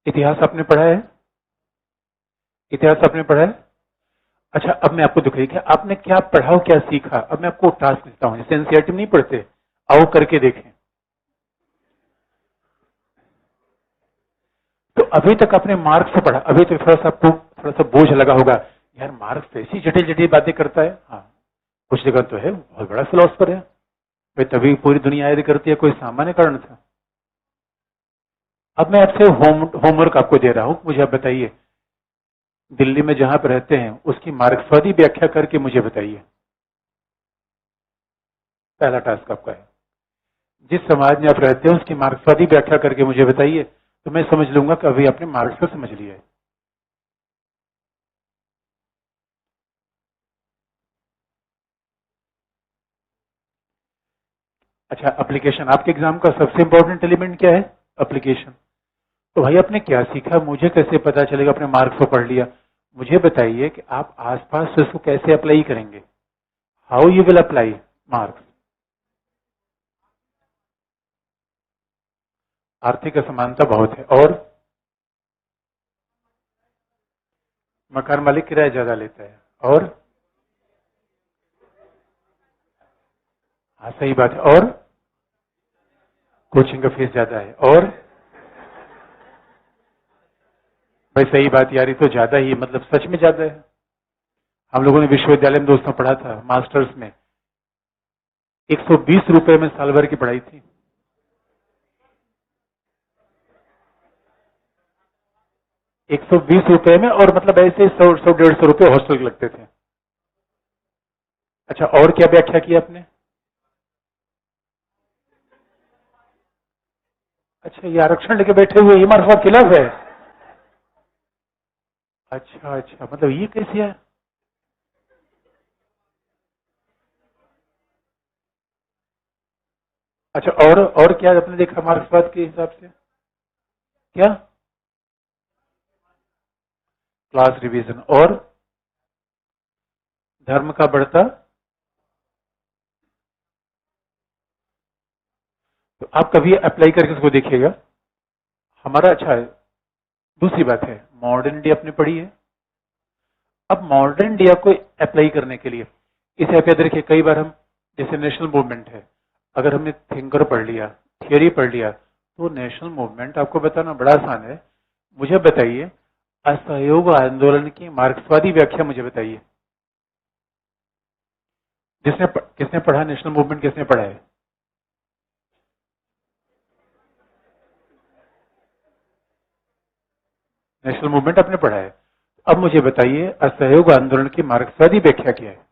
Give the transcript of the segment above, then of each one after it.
इतिहास आपने पढ़ा है? इतिहास आपने पढ़ा है? अच्छा, अब मैं आपको दिखाई कि आपने क्या पढ़ा और क्या सीखा। अब मैं आपको टास्क देता हूँ, एनसीईआरटी में नहीं पढ़ते, आओ करके देखें। तो अभी तक आपने मार्क्स से पढ़ा, अभी तो थोड़ा सा आपको थोड़ा सा बोझ लगा होगा, यार मार्क्स तो ऐसी जटिल जटिल बातें करता है। हाँ, कुछ जगह तो है, बहुत बड़ा फिलोसफर है भाई, तभी पूरी दुनिया याद करती है, कोई सामान्य कारण था। अब मैं आपसे होमवर्क आपको दे रहा हूं, मुझे आप बताइए, दिल्ली में जहां पर रहते हैं उसकी मार्क्सवादी व्याख्या करके मुझे बताइए। पहला टास्क आपका है, जिस समाज में आप रहते हैं उसकी मार्क्सवादी व्याख्या करके मुझे बताइए, तो मैं समझ लूंगा कि अभी आपने मार्क्स को समझ लिया है। अच्छा, एप्लीकेशन आपके एग्जाम का सबसे इंपॉर्टेंट एलिमेंट क्या है? एप्लीकेशन। तो भाई आपने क्या सीखा, मुझे कैसे पता चलेगा? अपने मार्क्स को पढ़ लिया, मुझे बताइए कि आप आसपास इसको कैसे अप्लाई करेंगे, how you will apply marks. आर्थिक असमानता बहुत है, और मकान मालिक किराया ज्यादा लेता है, और हाँ सही बात है, और कोचिंग का फीस ज्यादा है, और भाई सही बात यार, ये तो ज्यादा ही, मतलब सच में ज्यादा है। हम लोगों ने विश्वविद्यालय में दोस्तों पढ़ा था, मास्टर्स में 120 रुपए में साल भर की पढ़ाई थी। 120 रुपए में, और मतलब ऐसे 100-150 रुपए हॉस्टल के लगते थे। अच्छा, और क्या व्याख्या की आपने? अच्छा, ये आरक्षण लेके बैठे हुए, ये मार्क्सवाद के खिलाफ है? अच्छा अच्छा, मतलब ये कैसे है? अच्छा, और क्या आपने देखा मार्क्सवाद के हिसाब से? क्या? क्लास रिवीजन, और धर्म का बढ़ता। तो आप कभी अप्लाई करके उसको देखिएगा। हमारा अच्छा है। दूसरी बात है, मॉडर्न इंडिया आपने पढ़ी है? अब मॉडर्न इंडिया को अप्लाई करने के लिए, इसे आप याद रखिए, कई बार हम, जैसे नेशनल मूवमेंट है, अगर हमने थिंकर पढ़ लिया, थियोरी पढ़ लिया, तो नेशनल मूवमेंट आपको बताना बड़ा आसान है। मुझे बताइए, असहयोग आंदोलन की मार्क्सवादी व्याख्या मुझे बताइए। किसने पढ़ा नेशनल मूवमेंट, किसने पढ़ा है? नेशनल मूवमेंट आपने पढ़ा है। अब मुझे बताइए, असहयोग आंदोलन की मार्क्सवादी व्याख्या क्या है?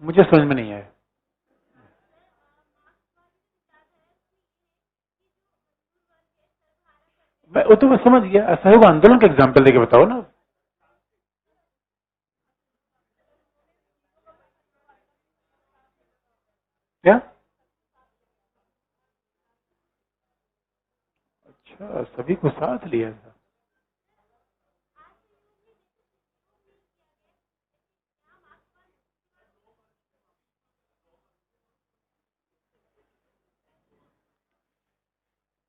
मुझे समझ में नहीं आया। वो तो मैं समझ गया, असहयोग आंदोलन का एग्जाम्पल देके बताओ ना। क्या? अच्छा, सभी को साथ लिया था।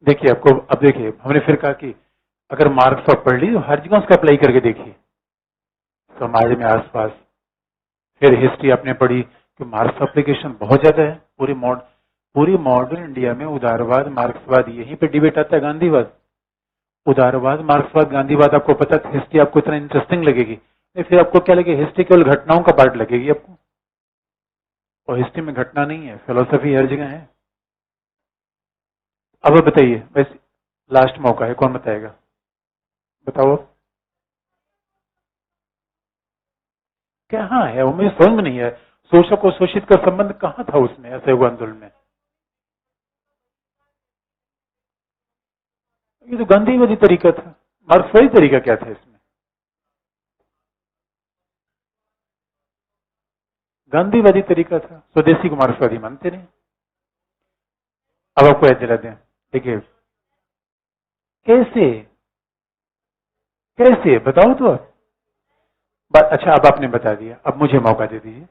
देखिए आपको, अब देखिए हमने फिर कहा कि अगर मार्क्स आप पढ़ ली तो हर जगह उसका अप्लाई करके देखिए, समाज में, आसपास। फिर हिस्ट्री आपने पढ़ी कि मार्क्स एप्लीकेशन बहुत ज्यादा है। पूरी मॉडर्न इंडिया में उदारवाद मार्क्सवाद यहीं पे डिबेट आता है, गांधीवाद। उदारवाद मार्क्सवाद गांधीवाद आपको पता है, हिस्ट्री आपको इतना इंटरेस्टिंग लगेगी नहीं, फिर आपको क्या लगेगा, हिस्ट्री केवल घटनाओं का पार्ट लगेगी आपको, और हिस्ट्री में घटना नहीं है, फिलोसफी हर जगह है। अब आप बताइए, वैसे लास्ट मौका है, कौन बताएगा? बताओ अब। क्या हाँ है, वो मुझे समझ में नहीं है, शोषक और शोषित का संबंध कहाँ था उसमें, असहयोग आंदोलन में? ये तो गांधीवादी तरीका था, मार्क्सवादी तरीका क्या था इसमें? गांधीवादी तरीका था, स्वदेशी को मार्क्सवादी मानते नहीं। अब आपको याद दिला दें, देखिए कैसे, कैसे बताओ तो आप। अच्छा अब आपने बता दिया, अब मुझे मौका दे दीजिए।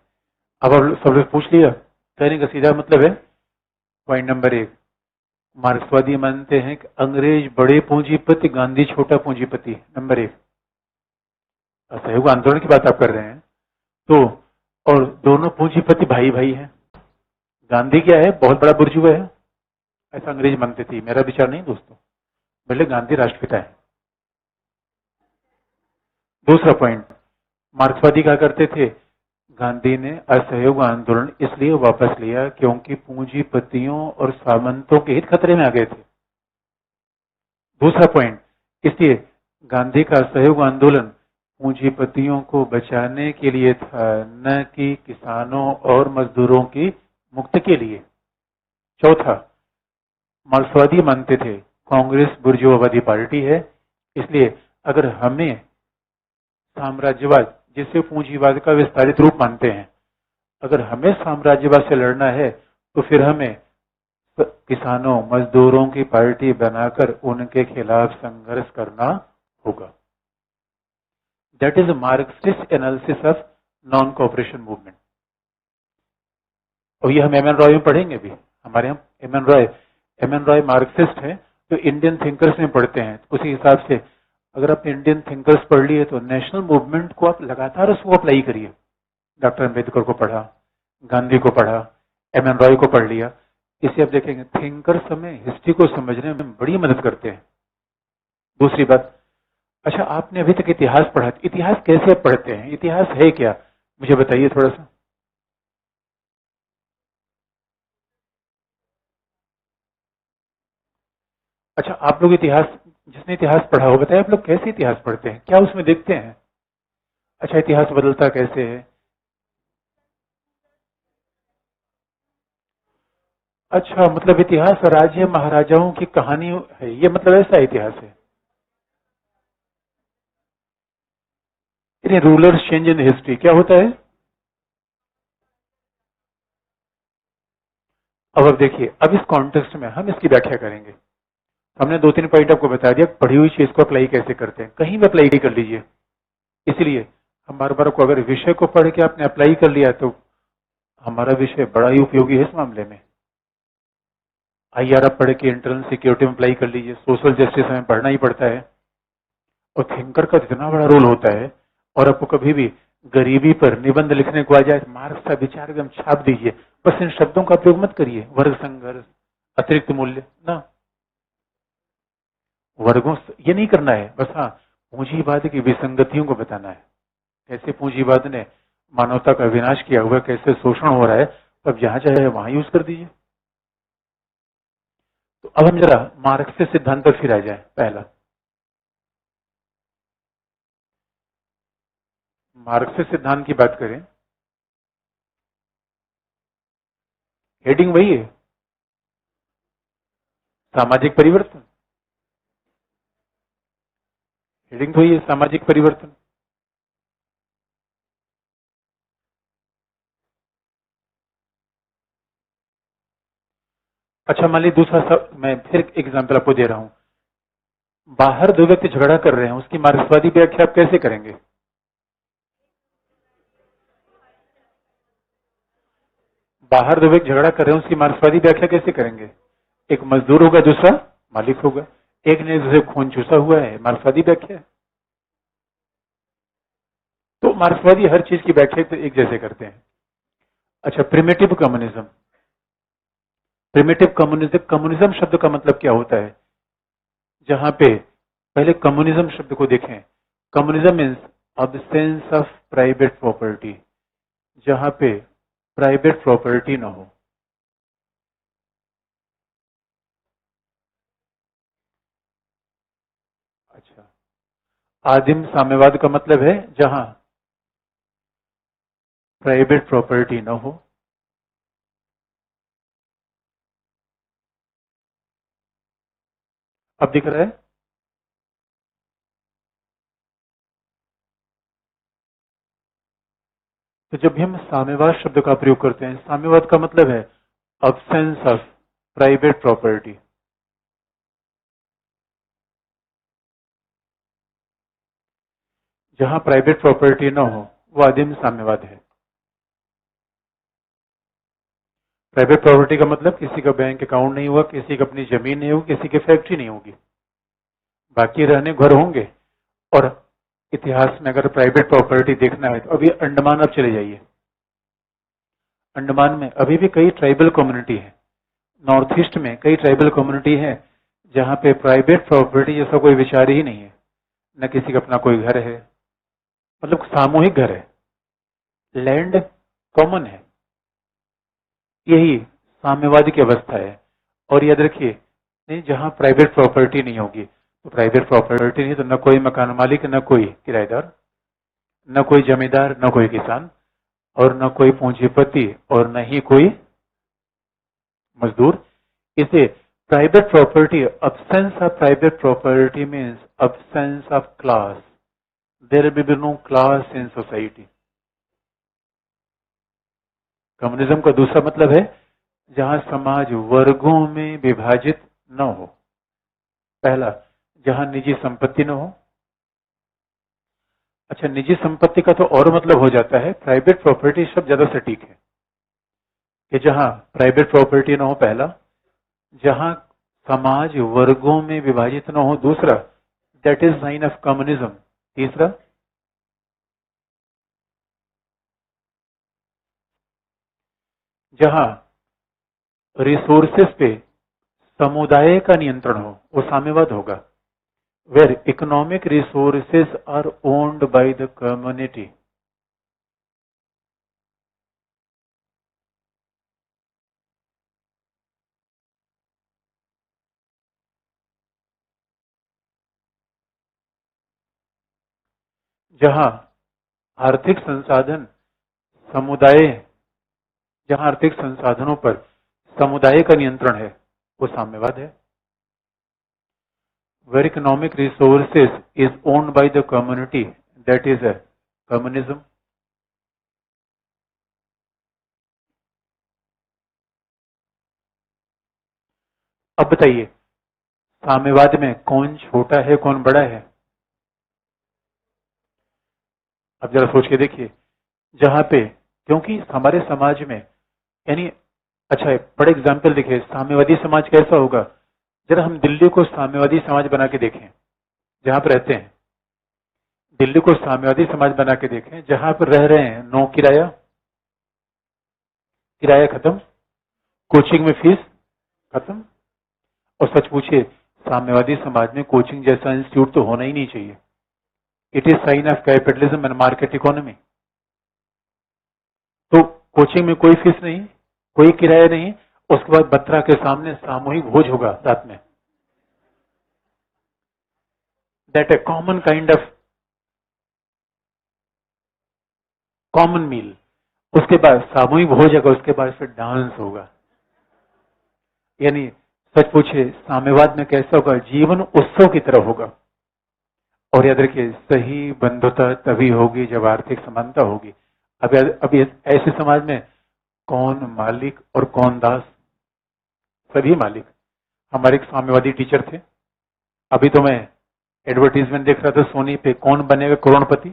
अब आप सब लोग पूछ लिया। कहने का सीधा मतलब है, पॉइंट नंबर 1, मार्क्सवादी मानते हैं कि अंग्रेज बड़े पूंजीपति, गांधी छोटा पूंजीपति। नंबर 1, असहयोग आंदोलन की बात आप कर रहे हैं तो, और दोनों पूंजीपति भाई भाई हैं। गांधी क्या है, बहुत बड़ा बुर्जुआ है, ऐसा अंग्रेज मानते थे। मेरा विचार नहीं दोस्तों, भले गांधी राष्ट्रपिता है। दूसरा पॉइंट, मार्क्सवादी क्या करते थे, गांधी ने असहयोग आंदोलन इसलिए वापस लिया क्योंकि पूंजीपतियों और सामंतों के हित खतरे में आ गए थे। दूसरा पॉइंट, इसलिए गांधी का असहयोग आंदोलन पूंजीपतियों को बचाने के लिए था, न कि किसानों और मजदूरों की मुक्ति के लिए। चौथा, मार्क्सवादी मानते थे कांग्रेस बुर्जुआवादी पार्टी है, इसलिए अगर हमें साम्राज्यवाद, जिसे पूंजीवाद का विस्तारित रूप मानते हैं, अगर हमें साम्राज्यवाद से लड़ना है तो फिर हमें किसानों मजदूरों की पार्टी बनाकर उनके खिलाफ संघर्ष करना होगा। That is Marxist analysis of non cooperation movement. और ये हम एम एन रॉय में पढ़ेंगे भी। हमारे यहाँ एम एन रॉय मार्क्सिस्ट है, तो इंडियन थिंकर्स में पढ़ते हैं। उसी हिसाब से अगर आप इंडियन थिंकर्स पढ़ लिए तो नेशनल मूवमेंट को आप लगातार उसको अप्लाई करिए। डॉक्टर अम्बेडकर को पढ़ा, गांधी को पढ़ा, एम एन रॉय को पढ़ लिया, इसे आप देखेंगे थिंकर्स हमें हिस्ट्री को समझने में बड़ी मदद करते हैं। दूसरी बात, अच्छा आपने अभी तक इतिहास पढ़ा, इतिहास कैसे पढ़ते हैं, इतिहास है क्या, मुझे बताइए थोड़ा सा। अच्छा आप लोग इतिहास, जिसने इतिहास पढ़ा हो बताइए आप लोग कैसे इतिहास पढ़ते हैं, क्या उसमें देखते हैं। अच्छा इतिहास बदलता कैसे है। अच्छा मतलब इतिहास राज्य महाराजाओं की कहानी है, ये मतलब ऐसा इतिहास है। रूलर्स चेंज इन हिस्ट्री क्या होता है। अब देखिए, अब इस कॉन्टेक्स्ट में हम इसकी व्याख्या करेंगे। हमने 2-3 पॉइंट आपको बता दिया, पढ़ी हुई चीज को अप्लाई कैसे करते हैं, कहीं भी अप्लाई कर लीजिए। इसलिए हम बार बार को, अगर विषय को पढ़ के आपने अप्लाई कर लिया तो हमारा विषय बड़ा ही उपयोगी है इस मामले में। IR आप पढ़ के इंटरनल सिक्योरिटी में अप्लाई कर लीजिए, सोशल जस्टिस हमें पढ़ना ही पड़ता है, और थिंकर का इतना बड़ा रोल होता है। और आपको कभी भी गरीबी पर निबंध लिखने को आ जाए, मार्क्स का विचार एकदम छाप दीजिए, बस इन शब्दों का प्रयोग मत करिए, वर्ग संघर्ष, अतिरिक्त मूल्य ना, वर्गों ये नहीं करना है। बस हाँ, पूंजीवाद की विसंगतियों को बताना है, कैसे पूंजीवाद ने मानवता का विनाश किया हुआ, कैसे शोषण हो रहा है, तो अब जहां चाहे वहां यूज कर दीजिए। तो अब हम जरा मार्क्स से सिद्धांत पर फिर आ जाए। पहला, मार्क्स से सिद्धांत की बात करें, हेडिंग वही है, सामाजिक परिवर्तन। हेडिंग तो वही है, सामाजिक परिवर्तन। अच्छा मान लीजिए दूसरा सब, मैं फिर एग्जाम्पल आपको दे रहा हूं। बाहर दो व्यक्ति झगड़ा कर रहे हैं, उसकी मार्क्सवादी व्याख्या आप कैसे करेंगे। बाहर दो व्यक्ति झगड़ा कर रहे हैं, उसकी मार्क्सवादी व्याख्या कैसे करेंगे। एक मजदूर होगा, दूसरा मालिक होगा, एक ने दूसरे खून चूसा हुआ है, मार्क्सवादी व्याख्या है। तो मार्क्सवादी हर चीज की व्याख्या तो एक जैसे करते हैं। अच्छा primitive communism, primitive communism, communism शब्द का मतलब क्या होता है। जहां पे पहले कम्युनिज्म शब्द को देखें, communism means absence of private property, जहां पे प्राइवेट प्रॉपर्टी ना हो। अच्छा, आदिम साम्यवाद का मतलब है जहां प्राइवेट प्रॉपर्टी ना हो। अब दिख रहा है। तो जब भी हम साम्यवाद शब्द का प्रयोग करते हैं, साम्यवाद का मतलब है अब्सेंस ऑफ प्राइवेट प्रॉपर्टी। जहां प्राइवेट प्रॉपर्टी ना हो वो आदिम साम्यवाद है। प्राइवेट प्रॉपर्टी का मतलब किसी का बैंक अकाउंट नहीं हुआ, किसी की अपनी जमीन नहीं होगी, किसी की फैक्ट्री नहीं होगी, बाकी रहने घर होंगे। और इतिहास में अगर प्राइवेट प्रॉपर्टी देखना है तो अभी अंडमान अब चले जाइए, अंडमान में अभी भी कई ट्राइबल कम्युनिटी है, नॉर्थ ईस्ट में कई ट्राइबल कम्युनिटी है जहां पे प्राइवेट प्रॉपर्टी जैसा कोई विचार ही नहीं है, न किसी का अपना कोई घर है, मतलब सामूहिक घर है, लैंड कॉमन है। यही साम्यवाद की अवस्था है। और याद रखिए, नहीं जहां प्राइवेट प्रॉपर्टी नहीं होगी तो प्राइवेट प्रॉपर्टी नहीं तो न कोई मकान मालिक, न कोई किराएदार, न कोई जमींदार, न कोई किसान, और न कोई पूंजीपति, और न ही कोई मजदूर। इसे private property, absence of private property means absence of class. There will be no class in society. Communism का दूसरा मतलब है जहां समाज वर्गों में विभाजित न हो। पहला, जहां निजी संपत्ति न हो। अच्छा, निजी संपत्ति का तो और मतलब हो जाता है, प्राइवेट प्रॉपर्टी शब्द ज्यादा सटीक है कि जहां प्राइवेट प्रॉपर्टी न हो, पहला, जहां समाज वर्गों में विभाजित न हो, दूसरा, that is sign of communism, तीसरा, जहां रिसोर्सेस पे समुदाय का नियंत्रण हो, वो साम्यवाद होगा। Where economic resources are owned by the community. जहां आर्थिक संसाधन समुदाय, जहां आर्थिक संसाधनों पर समुदाय का नियंत्रण है, वो साम्यवाद है। Where economic resources is owned by the community, that is a communism. अब बताइए, साम्यवाद में कौन छोटा है कौन बड़ा है? अब जरा सोच के देखिए, जहां पे, क्योंकि हमारे समाज में, यानी, अच्छा एक बड़ा एग्जाम्पल देखिए, साम्यवादी समाज कैसा होगा। जरा हम दिल्ली को साम्यवादी समाज बना के देखें, जहां पर रहते हैं, दिल्ली को साम्यवादी समाज बना के देखें, जहां पर रह रहे हैं, नो किराया, किराया खत्म, कोचिंग में फीस खत्म। और सच पूछिए, साम्यवादी समाज में कोचिंग जैसा इंस्टीट्यूट तो होना ही नहीं चाहिए। It is sign of capitalism and market economy. तो कोचिंग में कोई फीस नहीं, कोई किराया नहीं, उसके बाद बत्रा के सामने सामूहिक भोज होगा रात में, that a common kind of common meal. उसके बाद सामूहिक भोज होगा, उसके बाद फिर डांस होगा। यानी सच पूछे, साम्यवाद में कैसा होगा, जीवन उत्सव की तरह होगा। और याद रखिए, सही बंधुता तभी होगी जब आर्थिक समानता होगी। अब ऐसे समाज में कौन मालिक और कौन दास? सभी मालिक। हमारे एक साम्यवादी टीचर थे, अभी तो मैं एडवर्टीजमेंट देख रहा था सोनी पे, Kaun Banega Crorepati,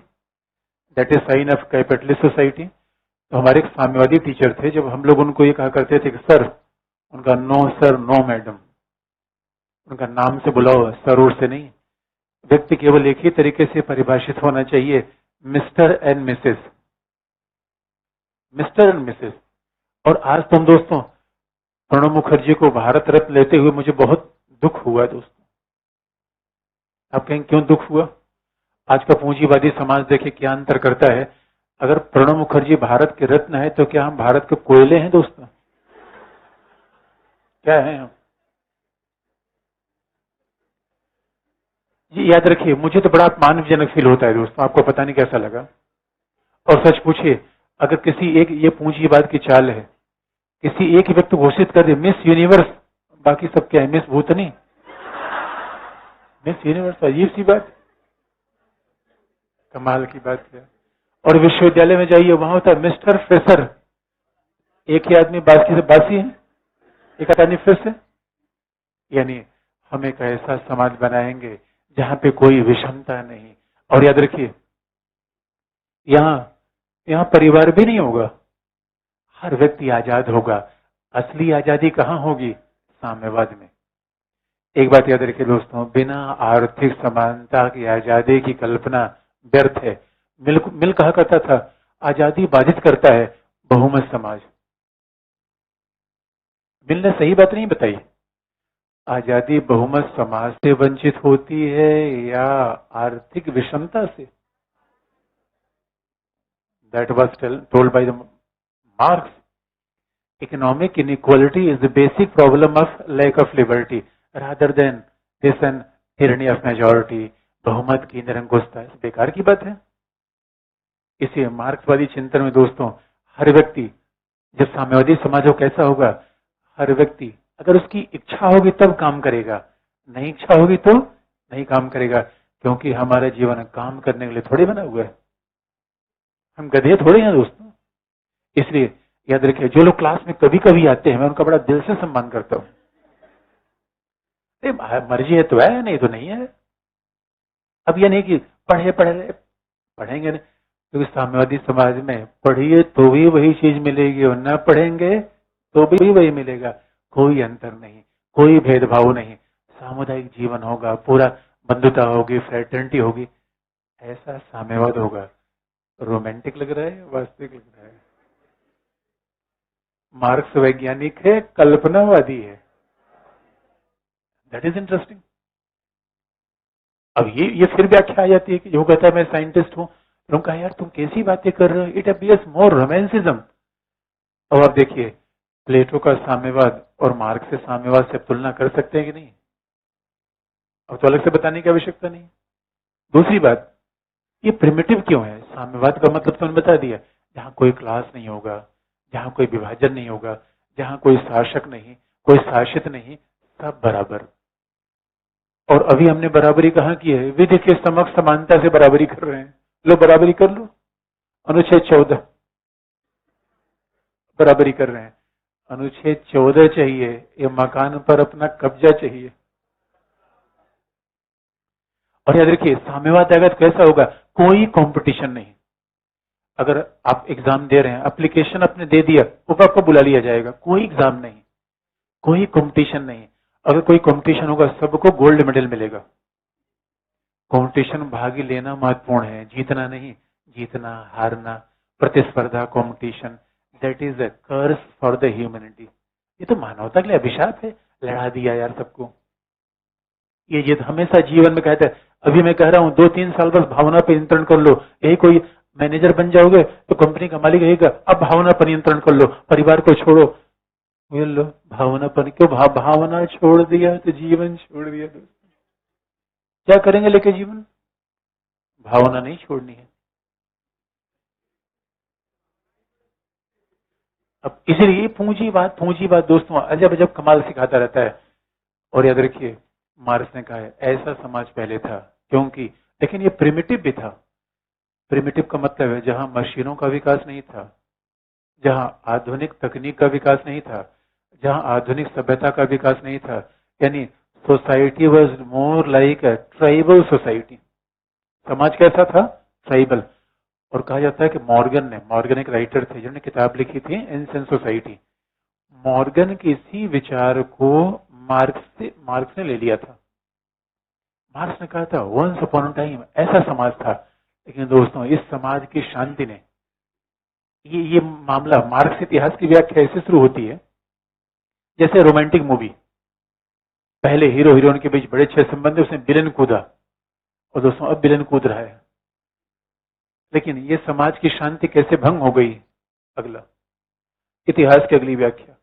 that is sign of capitalist society. तो हमारे एक साम्यवादी टीचर थे, जब हम लोग उनको ये कहा करते थे कि सर, उनका नो सर नो मैडम, उनका नाम से बुलाओ, सर और से नहीं। व्यक्ति केवल एक ही तरीके से परिभाषित होना चाहिए, mister and Mrs, mister and Mrs. और आज तुम दोस्तों, प्रणब मुखर्जी को भारत रत्न लेते हुए मुझे बहुत दुख हुआ दोस्तों। आप कहेंगे क्यों दुख हुआ? आज का पूंजीवादी समाज देखिए क्या अंतर करता है। अगर प्रणब मुखर्जी भारत के रत्न है तो क्या हम भारत के कोयले हैं दोस्तों? क्या है हम? जी याद रखिए, मुझे तो बड़ा अपमानजनक फील होता है दोस्तों, आपको पता नहीं कैसा लगा। और सच पूछिए, अगर किसी एक, ये पूंजीवाद की चाल है, किसी एक व्यक्ति घोषित कर दे मिस यूनिवर्स, बाकी सब क्या है, मिस भूतनी, मिस यूनिवर्स, अजीब सी बात, कमाल की बात है। और विश्वविद्यालय में जाइए, वहां होता है मिस्टर फ्रेशर, एक ही आदमी बाकी से बासी है। एक आता नहीं फिर से, यानी हम एक ऐसा समाज बनाएंगे जहां पे कोई विषमता नहीं। और याद रखिए, यहाँ यहाँ परिवार भी नहीं होगा, हर व्यक्ति आजाद होगा। असली आजादी कहाँ होगी? साम्यवाद में। एक बात याद रखिए दोस्तों, बिना आर्थिक समानता की आजादी की कल्पना व्यर्थ है। मिल कहा करता था, आजादी बाधित करता है बहुमत समाज। मिल ने सही बात नहीं बताई। आजादी बहुमत समाज से वंचित होती है या आर्थिक विषमता से? That was told by the marks. Economic inequality is the basic problem of lack of liberty rather than this an tyranny of majority। बहुमत की निरंकुशता बेकार की बात है। इसी मार्क्सवादी चिंतन में दोस्तों, हर व्यक्ति, जब साम्यवादी समाज हो कैसा होगा? हर व्यक्ति अगर उसकी इच्छा होगी तब काम करेगा, नहीं इच्छा होगी तो नहीं काम करेगा, क्योंकि हमारा जीवन काम करने के लिए थोड़ी बना हुआ है। हम गधे थोड़े हैं दोस्तों। इसलिए याद रखिए, जो लोग क्लास में कभी कभी आते हैं मैं उनका बड़ा दिल से सम्मान करता हूँ। मर्जी है तो है, नहीं तो नहीं है। अब ये नहीं कि पढ़ेंगे नहीं, क्योंकि साम्यवादी समाज में पढ़िए तो भी वही चीज मिलेगी और न पढ़ेंगे तो भी वही मिलेगा। कोई अंतर नहीं, कोई भेदभाव नहीं, सामुदायिक जीवन होगा, पूरा बंधुता होगी, फ्रेटर्निटी होगी। ऐसा साम्यवाद होगा। रोमांटिक लग रहा है, वास्तविक लग रहा है? मार्क्स वैज्ञानिक है, कल्पनावादी है। That is interesting. अब ये फिर व्याख्या आ जाती है कि जो कहता है मैं साइंटिस्ट हूं, तो कहा यार तुम कैसी बातें कर रहे हो, इट अपियर्स मोर रोमांसिज्म। अब आप देखिए, प्लेटो का साम्यवाद और मार्क्स से साम्यवाद से तुलना कर सकते हैं कि नहीं? अब तो अलग से बताने की आवश्यकता नहीं। दूसरी बात, ये प्रिमिटिव क्यों है? साम्यवाद का मतलब तो मैंने बता दिया, जहां कोई क्लास नहीं होगा, जहां कोई विभाजन नहीं होगा, जहां कोई शासक नहीं, कोई शासित नहीं, सब बराबर। और अभी हमने बराबरी कहाँ की है? विधि के समक्ष समानता से बराबरी कर रहे हैं। लो बराबरी कर लो। अनुच्छेद 14 बराबरी कर रहे हैं। अनुच्छेद 14 चाहिए, ये मकान पर अपना कब्जा चाहिए। और याद रखिए, साम्यवाद आगत कैसा होगा? कोई कंपटीशन नहीं। अगर आप एग्जाम दे रहे हैं, एप्लीकेशन अपने दे दिया, ऊपर आपको बुला लिया जाएगा। कोई एग्जाम नहीं, कोई कंपटीशन नहीं। अगर कोई कंपटीशन होगा सबको गोल्ड मेडल मिलेगा। कंपटीशन भाग लेना महत्वपूर्ण है, जीतना नहीं। जीतना हारना, प्रतिस्पर्धा, competition, that is a curse for the humanity. ये तो मानवता के लिए अभिशाप है। लड़ा दिया यार सबको। ये जिद हमेशा जीवन में कहते हैं। अभी मैं कह रहा हूं 2-3 साल बस भावना पर नियंत्रण कर लो। यही कोई मैनेजर बन जाओगे तो कंपनी का मालिक रहेगा, अब भावना पर नियंत्रण कर लो, परिवार को छोड़ो। बोल लो भावना पर क्यों? भावना छोड़ दिया तो जीवन छोड़ दिया। क्या करेंगे लेके जीवन? भावना नहीं छोड़नी है। अब इसीलिए पूंजी बात दोस्तों अजब अजब कमाल सिखाता रहता है। और याद रखिए, मार्क्स ने कहा है ऐसा समाज पहले था, क्योंकि लेकिन ये प्रिमिटिव भी था। प्रिमिटिव का मतलब है जहां मशीनों का विकास नहीं था, जहां आधुनिक तकनीक का विकास नहीं था, जहां आधुनिक सभ्यता का विकास नहीं था। यानी society was more like a tribal society. समाज कैसा था? ट्राइबल। और कहा जाता है कि मॉर्गन एक राइटर थे जिन्होंने किताब लिखी थी एंशिएंट सोसाइटी। मॉर्गन के इसी विचार को मार्क्स ने ले लिया था। मार्क्स ने कहा था वंस अपॉन टाइम ऐसा समाज था। लेकिन दोस्तों, इस समाज की शांति ने, ये मामला मार्क्स इतिहास की व्याख्या ऐसे शुरू होती है जैसे रोमांटिक मूवी। पहले हीरो हीरोइन के बीच बड़े अच्छे संबंध है, उसने विलन कूदा, और दोस्तों अब विलन कूद रहा है। लेकिन ये समाज की शांति कैसे भंग हो गई? अगला इतिहास की अगली व्याख्या,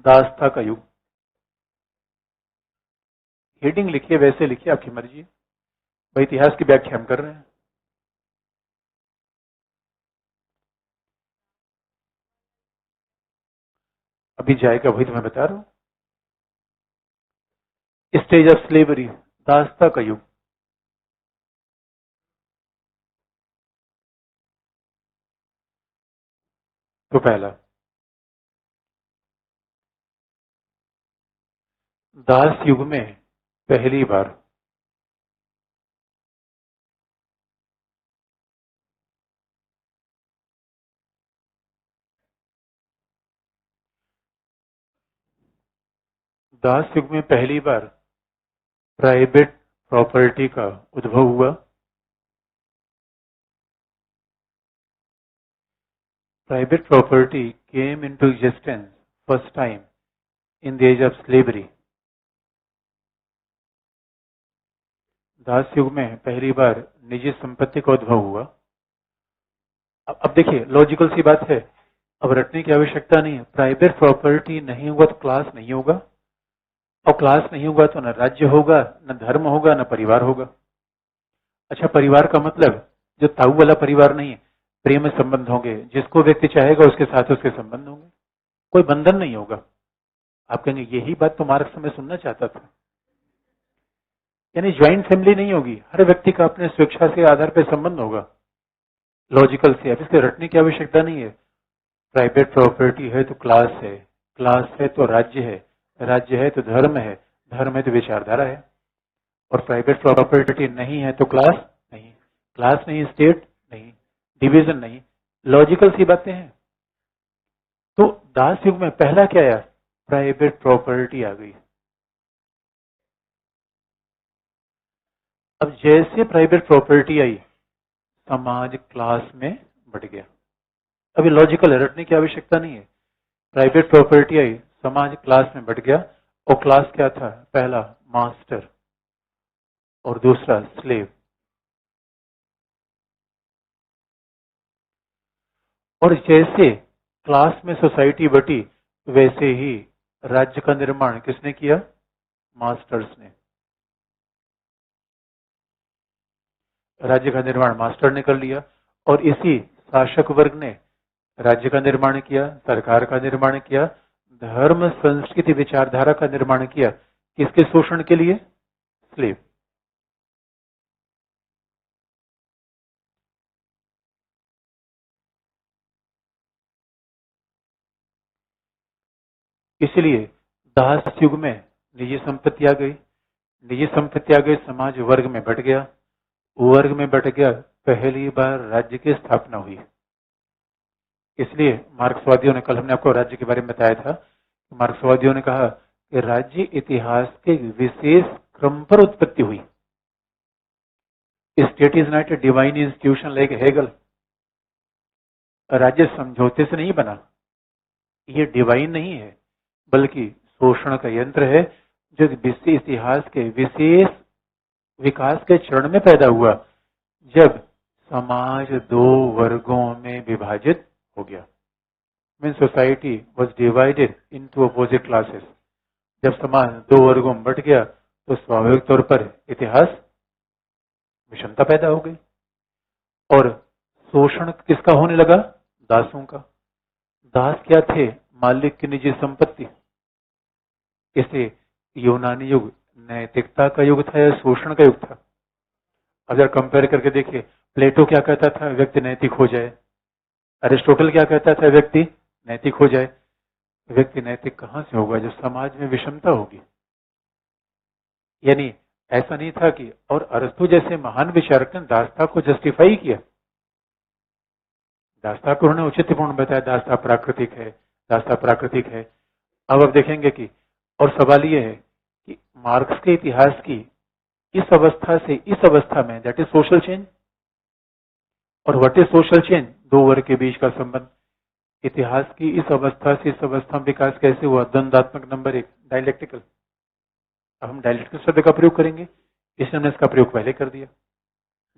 दास्ता का युग। हेडिंग लिखिए, वैसे लिखिए, आपकी मर्जी है। भाई इतिहास की व्याख्या हम कर रहे हैं। अभी जाएगा वही तो मैं बता रहा हूं। स्टेज ऑफ स्लेवरी, दास्ता का युग। तो पहला, दास युग में पहली बार दास युग में पहली बार प्राइवेट प्रॉपर्टी का उद्भव हुआ। Private property came into existence first time in the age of slavery. दास युग में पहली बार निजी संपत्ति का उद्भव हुआ। अब देखिए लॉजिकल सी बात है, अब रटने की आवश्यकता नहीं है। प्राइवेट प्रॉपर्टी नहीं होगा तो क्लास नहीं होगा, और क्लास नहीं होगा तो न राज्य होगा, न धर्म होगा, न परिवार होगा। अच्छा, परिवार का मतलब जो ताऊ वाला परिवार नहीं है, प्रेम संबंध होंगे, जिसको व्यक्ति चाहेगा उसके साथ उसके संबंध होंगे, कोई बंधन नहीं होगा। आप कहेंगे यही बात तो मार्क्स में सुनना चाहता था, यानी ज्वाइंट फैमिली नहीं होगी, हर व्यक्ति का अपने स्वेच्छा से आधार पर संबंध होगा। लॉजिकल से, अब इसके रटने की आवश्यकता नहीं है। प्राइवेट प्रॉपर्टी है तो क्लास है, क्लास है तो राज्य है, राज्य है तो धर्म है, धर्म है तो विचारधारा है, और प्राइवेट प्रॉपर्टी नहीं है तो क्लास नहीं, क्लास नहीं स्टेट नहीं, डिवीजन नहीं। लॉजिकल सी बातें हैं। तो दास युग में पहला क्या आया? प्राइवेट प्रॉपर्टी आ गई। अब जैसे प्राइवेट प्रॉपर्टी आई, समाज क्लास में बढ़ गया। अभी लॉजिकल रटने की आवश्यकता नहीं है। प्राइवेट प्रॉपर्टी आई, समाज क्लास में बढ़ गया, और क्लास क्या था? पहला मास्टर और दूसरा स्लेव। और जैसे क्लास में सोसाइटी बटी, वैसे ही राज्य का निर्माण किसने किया? मास्टर्स ने। राज्य का निर्माण मास्टर ने कर लिया, और इसी शासक वर्ग ने राज्य का निर्माण किया, सरकार का निर्माण किया, धर्म संस्कृति विचारधारा का निर्माण किया। किसके शोषण के लिए? स्लेव। इसलिए दास युग में निजी संपत्ति आ गई, निजी संपत्ति आ गई, समाज वर्ग में बट गया, वर्ग में बट गया, पहली बार राज्य की स्थापना हुई। इसलिए मार्क्सवादियों ने, कल हमने आपको राज्य के बारे में बताया था, मार्क्सवादियों ने कहा कि राज्य इतिहास के विशेष क्रम पर उत्पत्ति हुई। State is not a divine institution like Hegel. राज्य समझौते से नहीं बना, ये डिवाइन नहीं है, बल्कि शोषण का यंत्र है, जो इतिहास के विशेष विकास के चरण में पैदा हुआ, जब समाज दो वर्गों में विभाजित हो गया। Mean society was divided into opposite classes. जब समाज दो वर्गों में बट गया तो स्वाभाविक तौर पर इतिहास विषमता पैदा हो गई, और शोषण किसका होने लगा? दासों का। दास क्या थे? मालिक की निजी संपत्ति। इसे यूनानी युग नैतिकता का युग था या शोषण का युग था? अगर कंपेयर करके देखिए, प्लेटो क्या कहता था? व्यक्ति नैतिक हो जाए। अरिस्टोटल क्या कहता था? व्यक्ति नैतिक हो जाए। व्यक्ति नैतिक कहां से होगा? जब समाज में विषमता होगी। यानी ऐसा नहीं था कि, और अरस्तु जैसे महान विचारक ने दासता को जस्टिफाई किया। दासता को उन्होंने औचित्यपूर्ण बताया, दासता प्राकृतिक है, दासता प्राकृतिक है। अब आप देखेंगे कि, और सवाल ये है कि मार्क्स के इतिहास की इस अवस्था से इस अवस्था में, दैट इज सोशल चेंज। और व्हाट इज सोशल चेंज? दो वर्ग के बीच का संबंध। इतिहास की इस अवस्था से इस अवस्था में विकास कैसे हुआ? द्वंद्वात्मक। नंबर एक, डायलेक्टिकल। अब हम डायलेक्टिकल शब्द का प्रयोग करेंगे, इसलिए हमने इसका प्रयोग पहले कर दिया,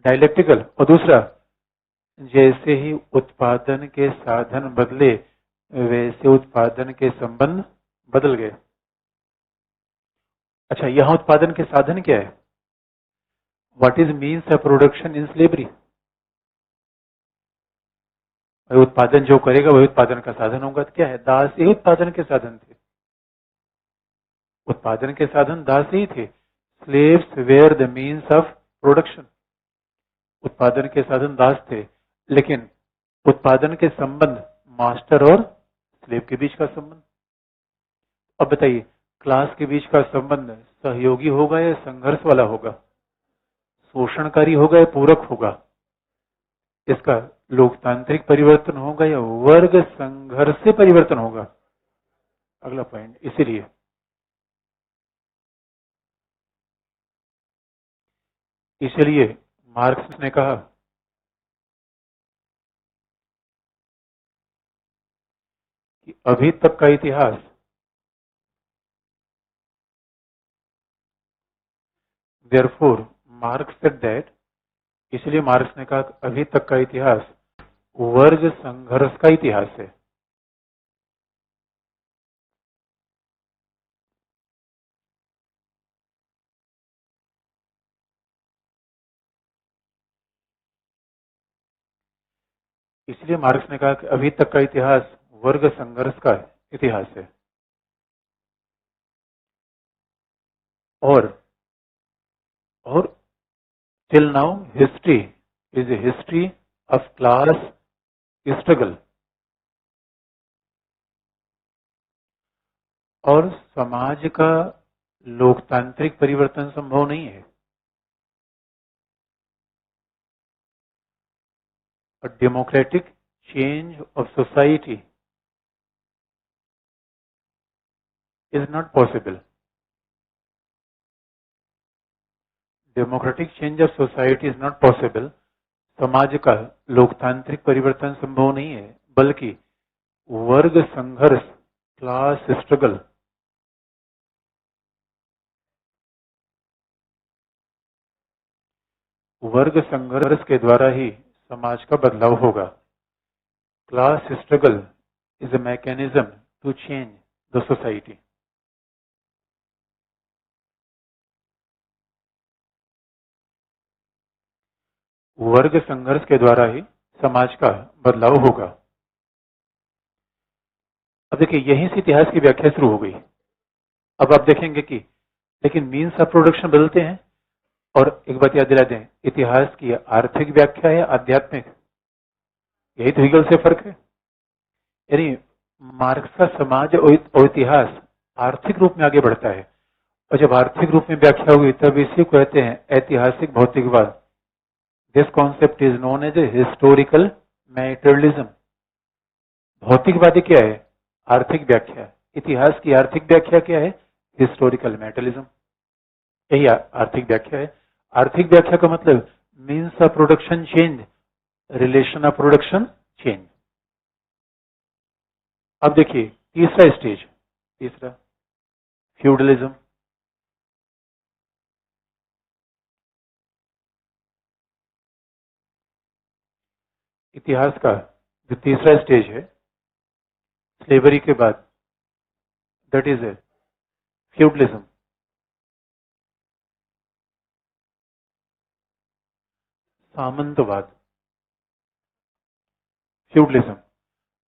डायलेक्टिकल। और दूसरा, जैसे ही उत्पादन के साधन बदले, वैसे उत्पादन के संबंध बदल गए। अच्छा, यहां उत्पादन के साधन क्या है? What is means of production in slavery? उत्पादन जो करेगा वही उत्पादन का साधन होगा। तो क्या है? दास ही उत्पादन के साधन थे। उत्पादन के साधन दास ही थे। Slaves were the means of production. उत्पादन के साधन दास थे, लेकिन उत्पादन के संबंध मास्टर और स्लेव के बीच का संबंध। अब बताइए, क्लास के बीच का संबंध सहयोगी होगा या संघर्ष वाला होगा, शोषणकारी होगा या पूरक होगा, इसका लोकतांत्रिक परिवर्तन होगा या वर्ग संघर्ष से परिवर्तन होगा, अगला पॉइंट। इसलिए मार्क्स ने कहा कि अभी तक का इतिहास देयरफॉर मार्क्स सेड दैट, इसलिए मार्क्स ने कहा अभी तक का इतिहास वर्ग संघर्ष का इतिहास है। इसलिए मार्क्स ने कहा कि अभी तक का इतिहास वर्ग संघर्ष का इतिहास है। और till now history is a history of class struggle, और समाज का लोकतांत्रिक परिवर्तन संभव नहीं है। A democratic change of society is not possible. Democratic change of society is not possible. समाज का लोकतांत्रिक परिवर्तन संभव नहीं है, बल्कि वर्ग संघर्ष, क्लास स्ट्रगल, वर्ग संघर्ष के द्वारा ही समाज का बदलाव होगा। Class struggle is a mechanism to change the society. वर्ग संघर्ष के द्वारा ही समाज का बदलाव होगा। अब देखिए, यहीं से इतिहास की व्याख्या शुरू हो गई। अब आप देखेंगे कि लेकिन मीन्स ऑफ प्रोडक्शन बदलते हैं। और एक बात याद दिला दें, इतिहास की आर्थिक व्याख्या है आध्यात्मिक, यही तो हीगल से फर्क है। यानी मार्क्स का समाज और इतिहास आर्थिक रूप में आगे बढ़ता है, और जब आर्थिक रूप में व्याख्या हुई तब इसी को कहते हैं ऐतिहासिक भौतिकवाद। This concept is known as a historical materialism. भौतिकवादी क्या है? आर्थिक व्याख्या। इतिहास की आर्थिक व्याख्या क्या है? Historical materialism. यही आर्थिक व्याख्या है। आर्थिक व्याख्या का मतलब means of production change, relation of production change. अब देखिए तीसरा स्टेज, तीसरा फ्यूडलिज्म। इतिहास का जो तीसरा स्टेज है स्लेवरी के बाद, दैट इज ए फ्यूडलिज्म। सामंतवाद, फ्यूडलिज्म।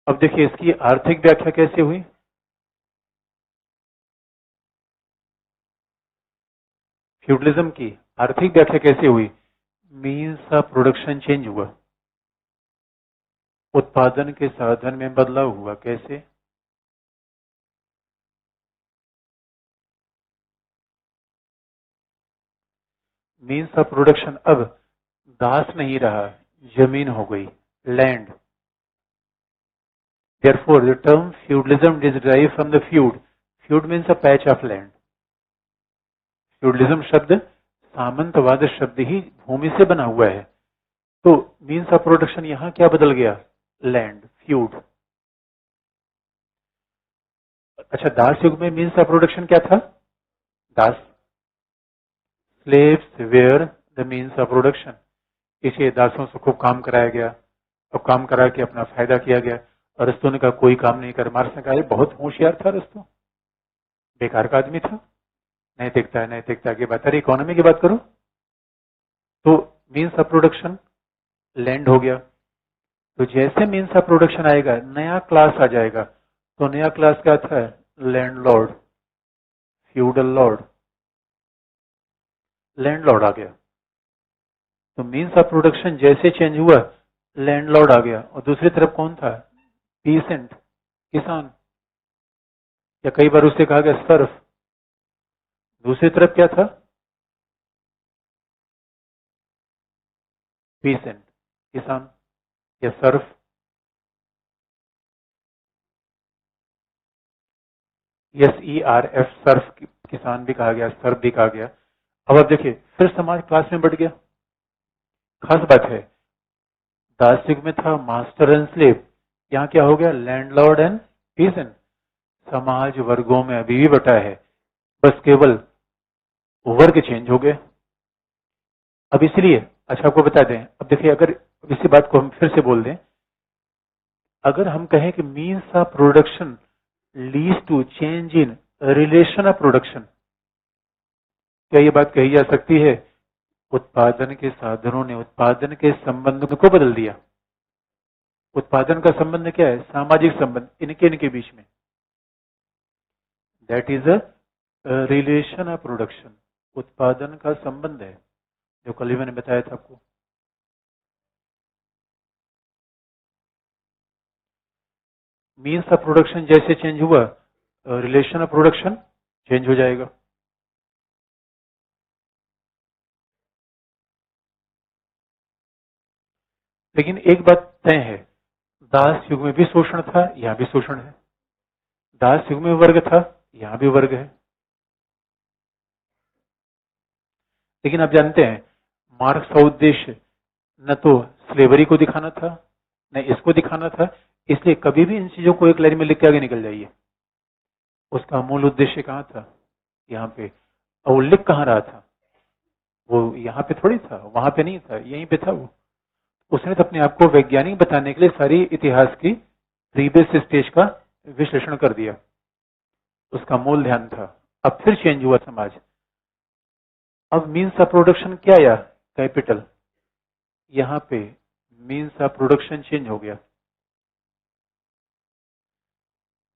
अब देखिए इसकी आर्थिक व्याख्या कैसे हुई? फ्यूडलिज्म की आर्थिक व्याख्या कैसे हुई? मीन्स ऑफ प्रोडक्शन चेंज हुआ, उत्पादन के साधन में बदलाव हुआ। कैसे? मीन्स ऑफ प्रोडक्शन अब दास नहीं रहा, जमीन हो गई, land. Therefore, the term feudalism is derived from the feud. Feud means a patch of land. Feudalism शब्द सामंतवाद शब्द ही भूमि से बना हुआ है। तो मीन्स ऑफ प्रोडक्शन यहां क्या बदल गया? Land, feud. अच्छा, दास युग में मीन्स ऑफ प्रोडक्शन क्या था? दास, slaves were the means of production. इसे दासों से खूब काम कराया गया और काम करा के अपना फायदा किया गया। अरस्तु ने कहा कोई काम नहीं कर। मार्क्स ने कहा बहुत होशियार था अरस्तु, बेकार का आदमी था, नैतिकता नैतिकता की बात। अरे इकोनॉमी की बात करो। तो मीन्स ऑफ प्रोडक्शन लैंड हो गया। तो जैसे मीन्स ऑफ प्रोडक्शन आएगा नया क्लास आ जाएगा। तो नया क्लास क्या था? लैंडलॉर्ड, फ्यूडल लॉर्ड, लैंडलॉर्ड आ गया। तो मीन्स ऑफ प्रोडक्शन जैसे चेंज हुआ लैंडलॉर्ड आ गया। और दूसरी तरफ कौन था? पीसेंट, किसान, या कई बार उससे कहा गया सर्फ। दूसरी तरफ क्या था? पीसेंट, किसान या सर्फ, SERF, सर्फ, किसान भी कहा गया, सर्फ भी कहा गया। अब आप देखिए फिर समाज क्लास में बढ़ गया। खास बात है, दास युग में था मास्टर एंड स्लेव, यहाँ क्या हो गया? Landlord and pheasant. समाज वर्गों में अभी भी बटा है, बस केवल वर्ग चेंज हो गए। अब इसलिए अच्छा आपको बता दें, अब देखिए अगर इसी बात को हम फिर से बोल दें, अगर हम कहें कि means of production leads to change in relation of production, क्या ये बात कही जा सकती है? उत्पादन के साधनों ने उत्पादन के संबंध को बदल दिया। उत्पादन का संबंध क्या है? सामाजिक संबंध, इनके इनके बीच में, that is a relation of production. उत्पादन का संबंध है, जो कल ही मैंने बताया था आपको। मीन्स ऑफ प्रोडक्शन जैसे चेंज हुआ, रिलेशन ऑफ प्रोडक्शन चेंज हो जाएगा। लेकिन एक बात तय है, दास युग में भी शोषण था, यहां भी शोषण है। दास युग में वर्ग था, यहां भी वर्ग है। लेकिन आप जानते हैं, मार्क्स का उद्देश्य न तो स्लेवरी को दिखाना था, न इसको दिखाना था। इसलिए कभी भी इन चीजों को एक लाइन में लिख के आगे निकल जाइए। उसका मूल उद्देश्य कहाँ था? यहाँ पे। और वो लिख कहाँ रहा था? वो यहाँ पे थोड़ी था, वहां पे नहीं था, यहीं पे था वो। उसने तो अपने आप को वैज्ञानिक बताने के लिए सारी इतिहास की प्रीवियस स्टेज का विश्लेषण कर दिया। उसका मूल ध्यान था। अब फिर चेंज हुआ समाज। अब मीन्स ऑफ प्रोडक्शन क्या आया? कैपिटल। यहाँ पे मीन्स ऑफ प्रोडक्शन चेंज हो गया।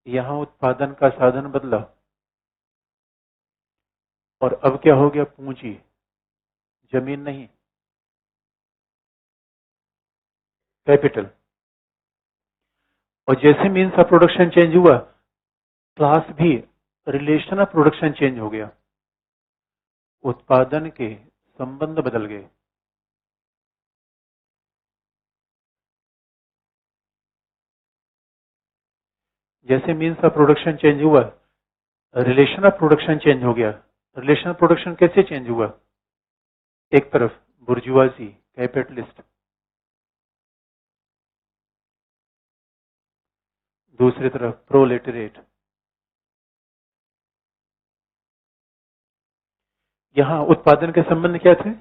यहाँ उत्पादन का साधन बदला, और अब क्या हो गया? पूंजी, जमीन नहीं, कैपिटल। और जैसे मीन्स ऑफ प्रोडक्शन चेंज हुआ, क्लास भी, रिलेशन ऑफ प्रोडक्शन चेंज हो गया। उत्पादन के संबंध बदल गए। जैसे मीन्स ऑफ प्रोडक्शन चेंज हुआ, रिलेशन ऑफ प्रोडक्शन चेंज हो गया। रिलेशन ऑफ प्रोडक्शन कैसे चेंज हुआ? एक तरफ बुर्जुआजी, कैपिटलिस्ट, दूसरी तरफ प्रोलेटरेट। यहाँ उत्पादन के संबंध क्या थे?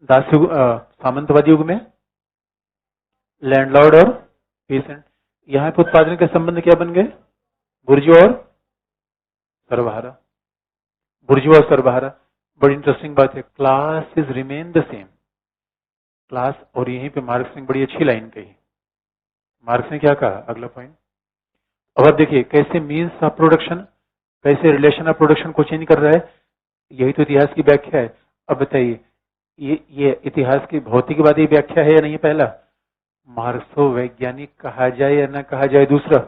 दास युग, सामंतवादी युग में लैंडलॉर्ड और पीसेंट। यहाँ पे उत्पादन के संबंध क्या बन गए? बुर्जुआ और सर्वहारा। बुर्जुआ और सर्वहारा। बड़ी इंटरेस्टिंग बात है, class is remain the same. Class, और यहीं पे मार्क्स ने बड़ी अच्छी लाइन कही। मार्क्स ने क्या कहा? अगला पॉइंट। अब आप देखिए कैसे मीन्स ऑफ प्रोडक्शन, कैसे रिलेशन ऑफ प्रोडक्शन को चेंज कर रहा है। यही तो इतिहास की व्याख्या है। अब बताइए, ये इतिहास की भौतिकवादी व्याख्या है या नहीं? पहला, मार्क्सो वैज्ञानिक कहा जाए या ना कहा जाए, दूसरा,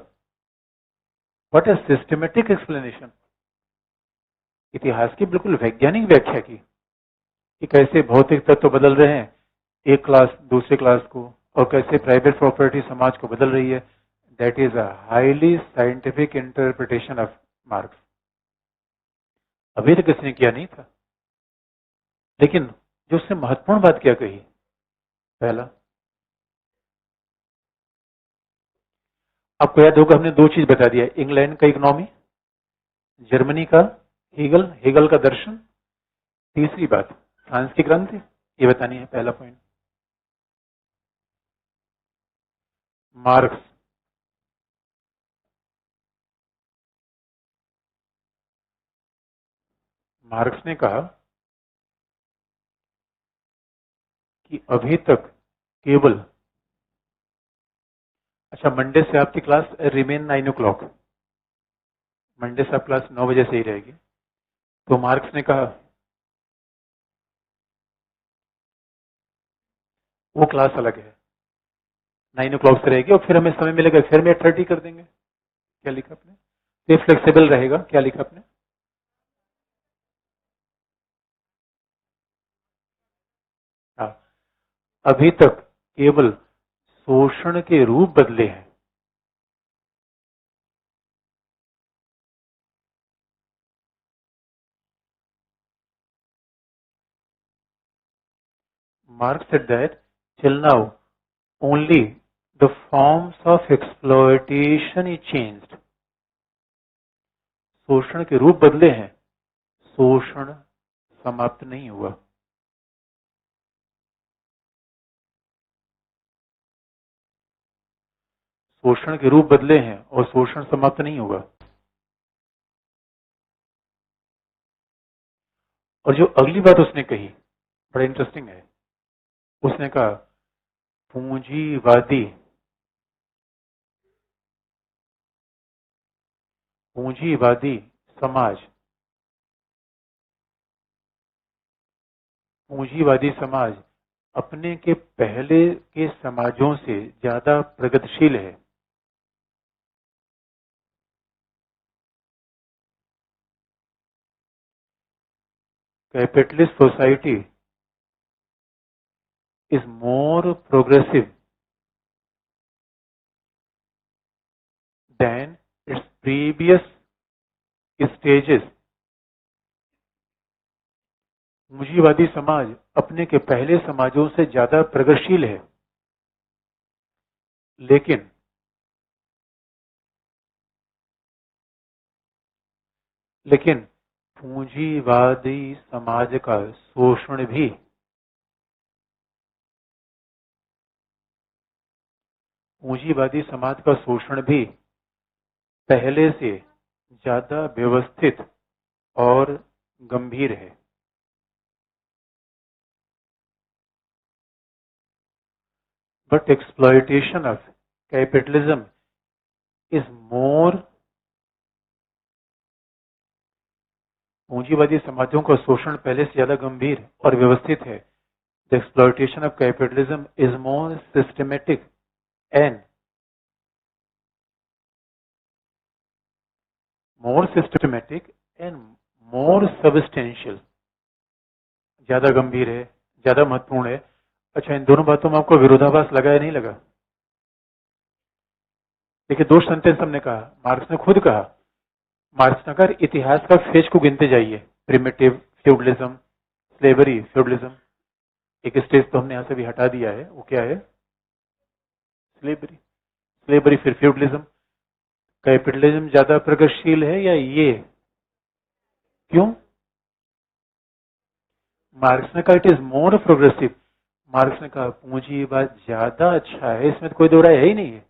व्हाट इज सिस्टमेटिक एक्सप्लेनेशन। इतिहास की बिल्कुल वैज्ञानिक व्याख्या की कि कैसे भौतिक तत्व बदल रहे हैं एक क्लास दूसरे क्लास को, और कैसे प्राइवेट प्रॉपर्टी समाज को बदल रही है। That is a highly scientific interpretation of marks. अभी तक किसने किया नहीं था। लेकिन जो उसने महत्वपूर्ण बात क्या कही? पहला, आपको याद होगा हमने दो चीज बता दिया, इंग्लैंड का इकोनॉमी, जर्मनी का हेगल, हेगल का दर्शन। तीसरी बात, फ्रांस की क्रांति। ये बतानी है, पहला पॉइंट। मार्क्स मार्क्स ने कहा कि अभी तक केवल, अच्छा मंडे से आपकी क्लास रिमेन 9 o'clock, मंडे से आप क्लास 9 बजे से ही रहेगी। तो मार्क्स ने कहा वो क्लास अलग है, 9 o'clock से रहेगी, और फिर हमें समय मिलेगा फिर हम 8:30 कर देंगे। क्या लिखा आपने? ये फ्लेक्सिबल रहेगा। क्या लिखा आपने? अभी तक केवल शोषण के रूप बदले हैं। Marx said that till now only the forms of exploitation is changed. शोषण के रूप बदले हैं, शोषण समाप्त नहीं हुआ। शोषण के रूप बदले हैं और शोषण समाप्त नहीं होगा। और जो अगली बात उसने कही बड़ा इंटरेस्टिंग है, उसने कहा पूंजीवादी समाज, पूंजीवादी समाज अपने के पहले के समाजों से ज्यादा प्रगतिशील है। Capitalist society is more progressive than its previous stages. पूंजीवादी समाज अपने के पहले समाजों से ज्यादा प्रगतिशील है, लेकिन पूंजीवादी समाज का शोषण भी पहले से ज्यादा व्यवस्थित और गंभीर है। But exploitation of capitalism is more, पूंजीवादी समाजों का शोषण पहले से ज्यादा गंभीर और व्यवस्थित है। The exploitation of capitalism is more systematic and more substantial, ज्यादा गंभीर है, ज्यादा महत्वपूर्ण है। अच्छा, इन दोनों बातों में आपको विरोधाभास लगा या नहीं लगा? देखिए, दो सेंटेंस हमने कहा, मार्क्स ने खुद कहा, मार्क्स ने कहा इतिहास का फेज को गिनते जाइए, प्रिमिटिव, फ्यूडलिज्म, स्लेवरी, फ्यूडलिज्म। एक स्टेज तो हमने यहां से भी हटा दिया है, वो क्या है? स्लेवरी, फिर फ्यूडलिज्म। कैपिटलिज्म ज्यादा प्रगतिशील है या ये? क्यों? मार्क्स ने कहा it is more progressive. Marks ने कहा पूंजीवाद ज्यादा अच्छा है, इसमें तो कोई दो राय है ही नहीं है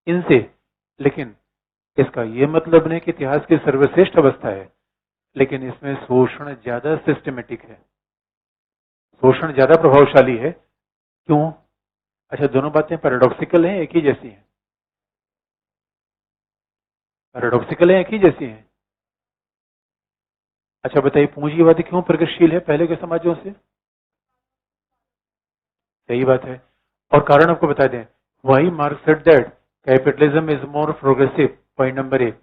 इनसे। लेकिन इसका ये मतलब नहीं कि इतिहास की सर्वश्रेष्ठ अवस्था है, लेकिन इसमें शोषण ज्यादा सिस्टमेटिक है, शोषण ज्यादा प्रभावशाली है। क्यों? अच्छा, दोनों बातें पैराडॉक्सिकल हैं, एक ही जैसी हैं? पैराडॉक्सिकल है, एक ही जैसी हैं? अच्छा बताइए, पूंजीवादी क्यों प्रगतिशील है पहले के समाजों से? सही बात है। और कारण आपको बता दें, वही marks said that capitalism is more progressive. Point number 1,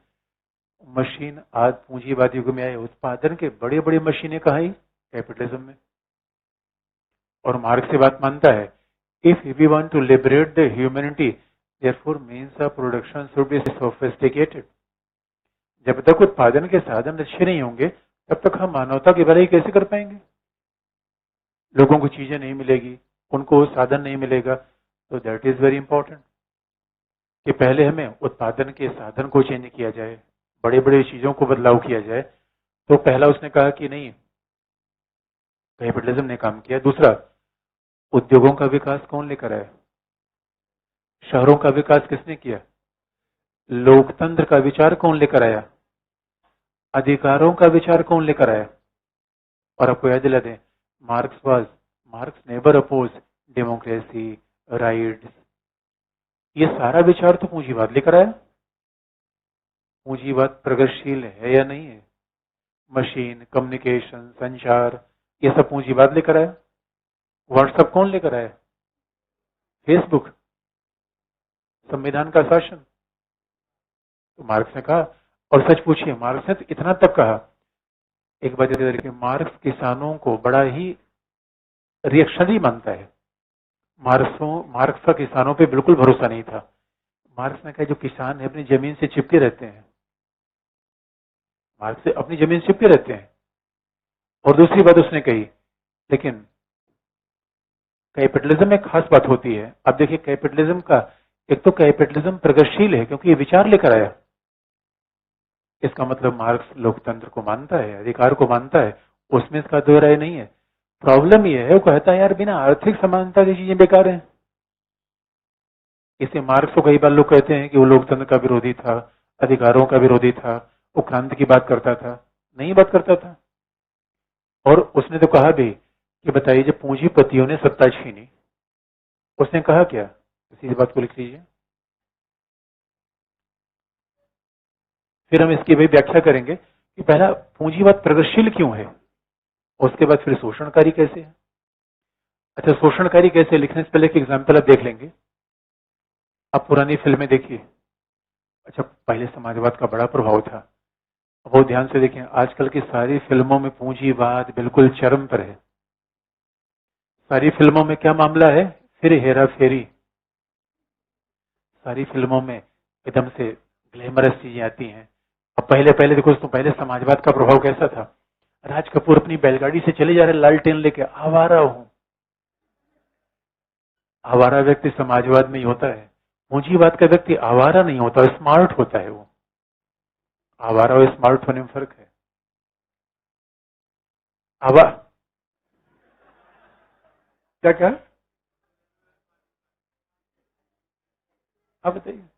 machine आज पूंजीवादी युग में आए, उत्पादन के बड़े बड़े मशीनें कहाँ आई? कैपिटलिज्म में। और मार्क्स से बात मानता है, if we want to liberate the humanity therefore means of production should be sophisticated. जब तक उत्पादन के साधन अच्छे नहीं होंगे तब तक हम मानवता की भलाई कैसे कर पाएंगे? लोगों को चीजें नहीं मिलेगी, उनको साधन नहीं मिलेगा। तो दैट इज वेरी इंपॉर्टेंट कि पहले हमें उत्पादन के साधन को चेंज किया जाए, बड़े बड़े चीजों को बदलाव किया जाए। तो पहला उसने कहा कि नहीं, कैपिटलिज्म ने काम किया। दूसरा, उद्योगों का विकास कौन लेकर आया? शहरों का विकास किसने किया? लोकतंत्र का विचार कौन लेकर आया? अधिकारों का विचार कौन लेकर आया? और आपको याद दिला दें, Marx never oppose democracy, rights. ये सारा विचार तो पूंजीवाद लेकर आया। पूंजीवाद प्रगतिशील है या नहीं है? मशीन, कम्युनिकेशन, संचार, ये सब पूंजीवाद लेकर आया। व्हाट्सएप कौन लेकर आया? फेसबुक, संविधान का शासन। तो मार्क्स ने कहा, और सच पूछिए, मार्क्स ने तो इतना तक कहा, एक बात याद रखिए, मार्क्स किसानों को बड़ा ही रिएक्शनरी मानता है। मार्क्स का किसानों पे बिल्कुल भरोसा नहीं था। मार्क्स ने कहा जो किसान है अपनी जमीन से चिपके रहते हैं, मार्क्स से अपनी जमीन से चिपके रहते हैं। और दूसरी बात उसने कही, लेकिन कैपिटलिज्म में खास बात होती है। अब देखिए कैपिटलिज्म का, एक तो कैपिटलिज्म प्रगतिशील है क्योंकि ये विचार लेकर आया। इसका मतलब मार्क्स लोकतंत्र को मानता है, अधिकार को मानता है, उसमें इसका दो राय नहीं है। प्रॉब्लम ये है वो कहता है यार बिना आर्थिक समानता की चीजें बेकार हैं। इसे मार्क्स को कई बार लोग कहते हैं कि वो लोकतंत्र का विरोधी था, अधिकारों का विरोधी था, वो क्रांति की बात करता था, नहीं बात करता था। और उसने तो कहा भी कि बताइए जब पूंजीपतियों ने सत्ता छीनी, उसने कहा क्या, इसी बात को लिख लीजिए। फिर हम इसकी भी व्याख्या करेंगे कि पहला पूंजीवाद प्रगतिशील क्यों है, उसके बाद फिर शोषणकारी कैसे है। अच्छा शोषणकारी कैसे, लिखने से पहले एक एग्जाम्पल आप देख लेंगे। आप पुरानी फिल्में देखिए। अच्छा पहले समाजवाद का बड़ा प्रभाव था, वो ध्यान से देखें। आजकल की सारी फिल्मों में पूंजीवाद बिल्कुल चरम पर है। सारी फिल्मों में क्या मामला है, फिर हेरा फेरी। सारी फिल्मों में एकदम से ग्लैमरस चीजें आती हैं। अब पहले पहले देखो तो पहले समाजवाद का प्रभाव कैसा था। राज कपूर अपनी बैलगाड़ी से चले जा रहे लालटेन लेके, आवारा हूं। आवारा व्यक्ति समाजवाद में ही होता है, पूंजीवाद का व्यक्ति आवारा नहीं होता, स्मार्ट होता है वो। आवारा और स्मार्ट होने में फर्क है। आवा क्या क्या, आप बताइए।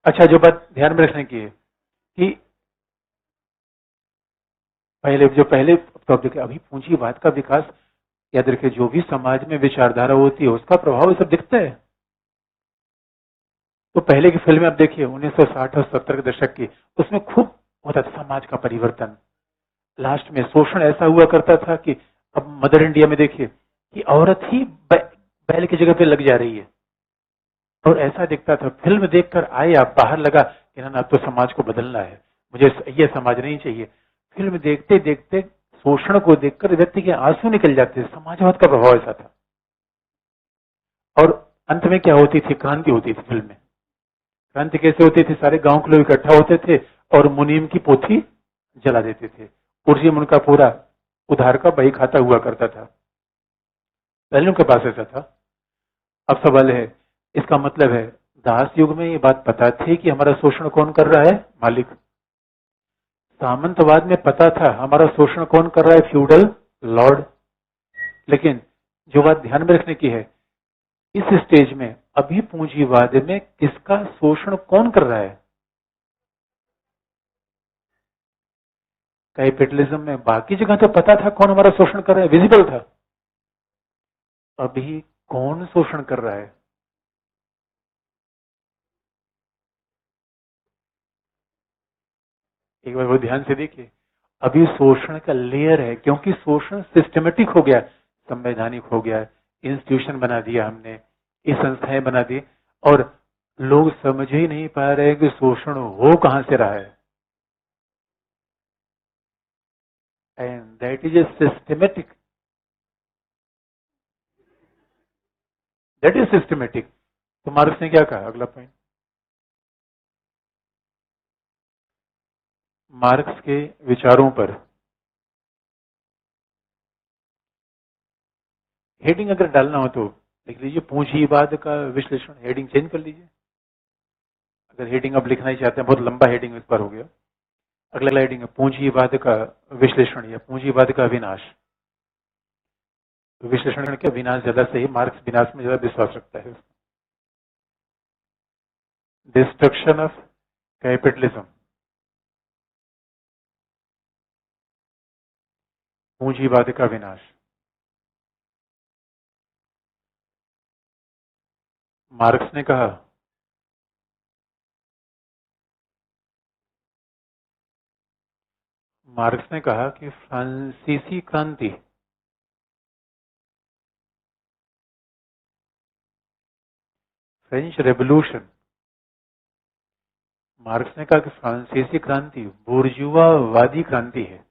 अच्छा जो बात ध्यान में रखने की है कि पहले तो अब देखिए अभी पूंजीवाद का विकास, याद रखिए जो भी समाज में विचारधारा होती है उसका प्रभाव सब दिखता है। तो पहले की फिल्में आप देखिए 1960 और 70 के दशक की, उसमें खूब होता था समाज का परिवर्तन। लास्ट में शोषण ऐसा हुआ करता था कि अब मदर इंडिया में देखिए कि औरत ही बैल की जगह पे लग जा रही है। और ऐसा दिखता था, फिल्म देखकर आए आप बाहर लगा कि ना अब तो समाज को बदलना है, मुझे ये समाज नहीं चाहिए। फिल्म देखते देखते शोषण को देखकर व्यक्ति के आंसू निकल जाते थे। समाजवाद का प्रभाव ऐसा था। और अंत में क्या होती थी, क्रांति होती थी फिल्म में। क्रांति कैसे होती थी, सारे गांव के लोग इकट्ठा होते थे और मुनीम की पोथी जला देते थे। उर्जी में उनका पूरा उधार का बही खाता हुआ करता था। पहले उनके पास ऐसा था। अब सवाल है, इसका मतलब है दास युग में ये बात पता थी कि हमारा शोषण कौन कर रहा है, मालिक। सामंतवाद में पता था हमारा शोषण कौन कर रहा है, फ्यूडल लॉर्ड। लेकिन जो बात ध्यान में रखने की है, इस स्टेज में अभी पूंजीवाद में किसका शोषण कौन कर रहा है। कैपिटलिज्म में बाकी जगह तो पता था कौन हमारा शोषण कर रहा है, विजिबल था। अभी कौन शोषण कर रहा है। एक बार वो ध्यान से देखिए, अभी शोषण का लेयर है क्योंकि शोषण सिस्टमेटिक हो गया, संवैधानिक हो गया, इंस्टीट्यूशन बना दिया हमने, ये संस्थाएं बना दी। और लोग समझ ही नहीं पा रहे कि शोषण हो कहां से रहा है। And that is a systematic, that is systematic. तो मार्क्स ने क्या कहा, अगला पॉइंट। मार्क्स के विचारों पर हेडिंग अगर डालना हो तो लिख लीजिए पूंजीवाद का विश्लेषण, हेडिंग चेंज कर लीजिए। अगर हेडिंग अब लिखना ही चाहते हैं, बहुत लंबा हेडिंग इस बार हो गया। अगला हेडिंग है पूंजीवाद का विश्लेषण या पूंजीवाद का विनाश। विश्लेषण के विनाश ज्यादा सही, मार्क्स विनाश में ज्यादा विश्वास रखता है। डिस्ट्रक्शन ऑफ कैपिटलिज्म, पूंजीवाद का विनाश। मार्क्स ने कहा कि फ्रांसीसी क्रांति, फ्रेंच रेवोल्यूशन, मार्क्स ने कहा कि फ्रांसीसी क्रांति बुर्जुआवादी क्रांति है।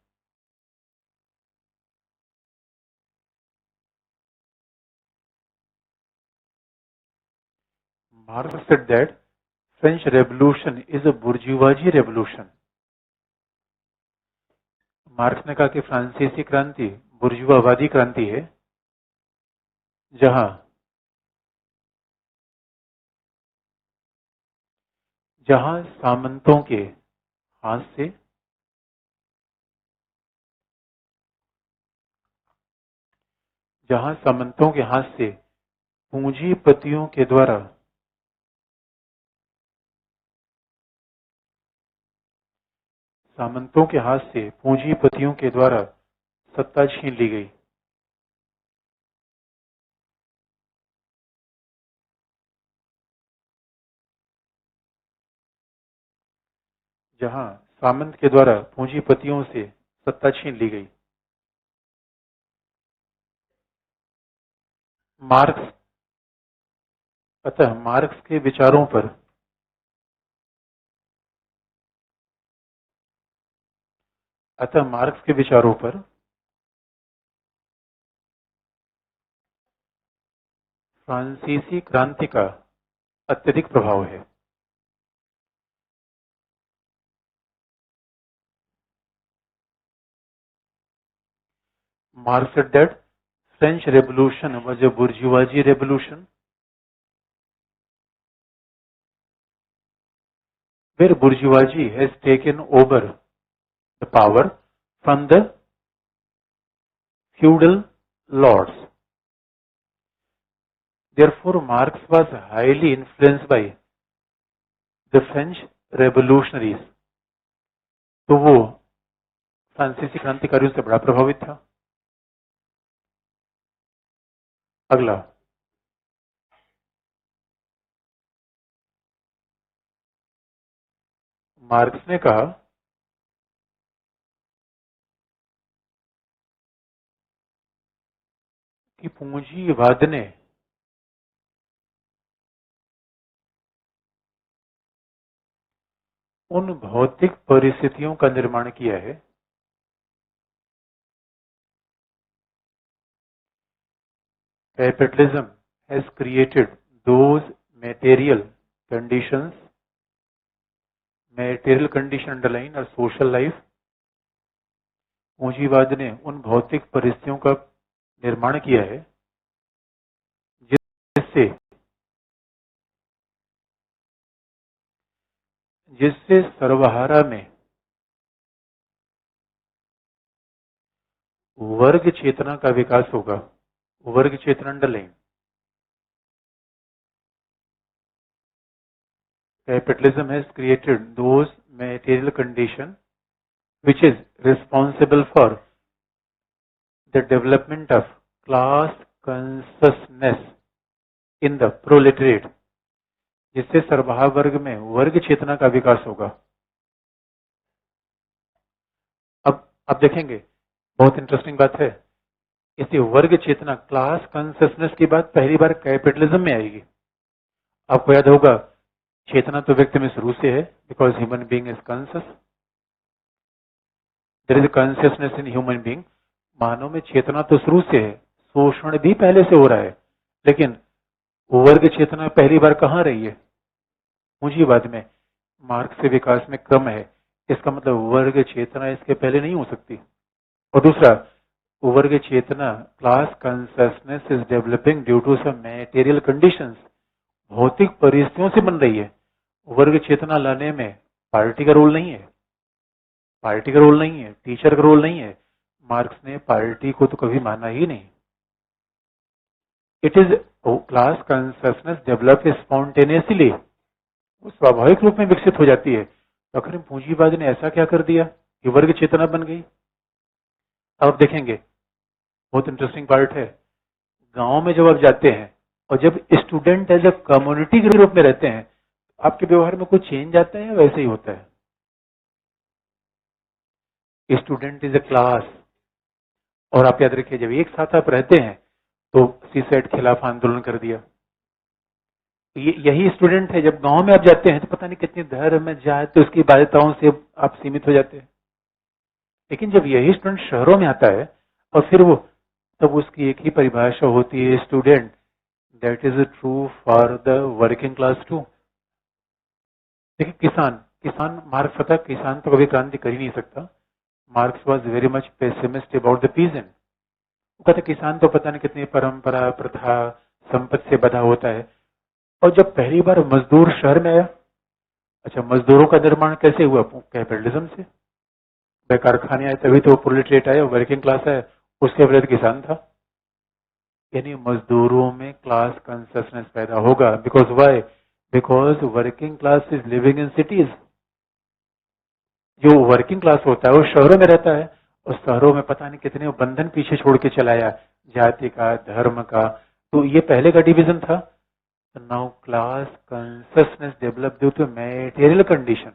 Marx said that French Revolution is a bourgeoisie revolution. Marks ने कहा कि फ्रांसीसी क्रांति बुर्जुआवादी क्रांति है, जहां सामंतों के हाथ से पूंजीपतियों के द्वारा सत्ता छीन ली गई। जहां सामंत के द्वारा पूंजीपतियों से सत्ता छीन ली गई। मार्क्स के विचारों पर फ्रांसीसी क्रांति का अत्यधिक प्रभाव है। Marx said that French Revolution was a bourgeoisie revolution where bourgeoisie has taken over the power from the feudal lords. Therefore, Marx was highly influenced by the French revolutionaries. तो वो फ्रांसीसी क्रांतिकारियों से बड़ा प्रभावित था। अगला, मार्क्स ने कहा कि पूंजीवाद ने उन भौतिक परिस्थितियों का निर्माण किया है Capitalism has created those material condition underline और social life. पूंजीवाद ने उन भौतिक परिस्थितियों का निर्माण किया है जिससे सर्वहारा में वर्ग चेतना का विकास होगा। वर्ग चेतना underline. Capitalism has created those material condition which is responsible for the development of class consciousness in the proletariat, जिससे सर्वहारा वर्ग में वर्ग चेतना का विकास होगा। अब देखेंगे, बहुत इंटरेस्टिंग बात है। इसी वर्ग चेतना क्लास कॉन्शियसनेस की बात पहली बार कैपिटलिज्म में आएगी। आपको याद होगा, चेतना तो व्यक्ति में शुरू से है, because human being is conscious. There is consciousness in human being. मानव में चेतना तो शुरू से है, शोषण भी पहले से हो रहा है, लेकिन वर्ग चेतना पहली बार कहाँ रही है? पूंजीवाद में। मार्क्स के विकास में क्रम है, इसका मतलब वर्ग चेतना इसके पहले नहीं हो सकती। और दूसरा, वर्ग चेतना class consciousness is developing due to some material conditions, भौतिक परिस्थितियों से बन रही है। वर्ग चेतना लाने में पार्टी का रोल नहीं है, टीचर का रोल नहीं है। मार्क्स ने पार्टी को तो कभी माना ही नहीं। It is class consciousness develop spontaneously, वो स्वाभाविक रूप में विकसित हो जाती है। तो आखिर पूंजीवाद ने ऐसा क्या कर दिया कि वर्ग चेतना बन गई? अब देखेंगे, बहुत इंटरेस्टिंग पार्ट है। गांव में जब आप जाते हैं और जब स्टूडेंट एज ए कम्युनिटी के रूप में रहते हैं, आपके व्यवहार में कुछ चेंज आता है या वैसे ही होता है? स्टूडेंट इज ए क्लास, और आप याद रखिए, जब एक साथ आप रहते हैं तो सुसाइड के खिलाफ आंदोलन कर दिया। यही स्टूडेंट है, जब गांव में आप जाते हैं तो पता नहीं कितने धर्म में जाए तो उसकी बाध्यताओं से आप सीमित हो जाते हैं। लेकिन जब यही स्टूडेंट शहरों में आता है और फिर वो, तब उसकी एक ही परिभाषा होती है, student that is true for the working class too. देखिए किसान किसान मार्क्स पता, किसान तो कभी क्रांति कर ही नहीं सकता। Marks was very much pessimist about the peasant. वो कहते किसान तो पता नहीं कितनी परंपरा प्रथा संपत्ति से बधा होता है। और जब पहली बार मजदूर शहर में आया, अच्छा मजदूरों का निर्माण कैसे हुआ? कैपिटलिज्म से। वे कारखाने आए तभी तो प्रोलेटरिएट आया, वर्किंग क्लास आया, उसके विरुद्ध किसान था। यानी मजदूरों में क्लास कॉन्शियसनेस पैदा होगा। Because why? Because working class is living in cities. जो वर्किंग क्लास होता है वो शहरों में रहता है, और शहरों में पता नहीं कितने बंधन पीछे छोड़ के चलाया, जाति का, धर्म का। तो ये पहले का डिवीजन था। Now class consciousness develop due to material condition.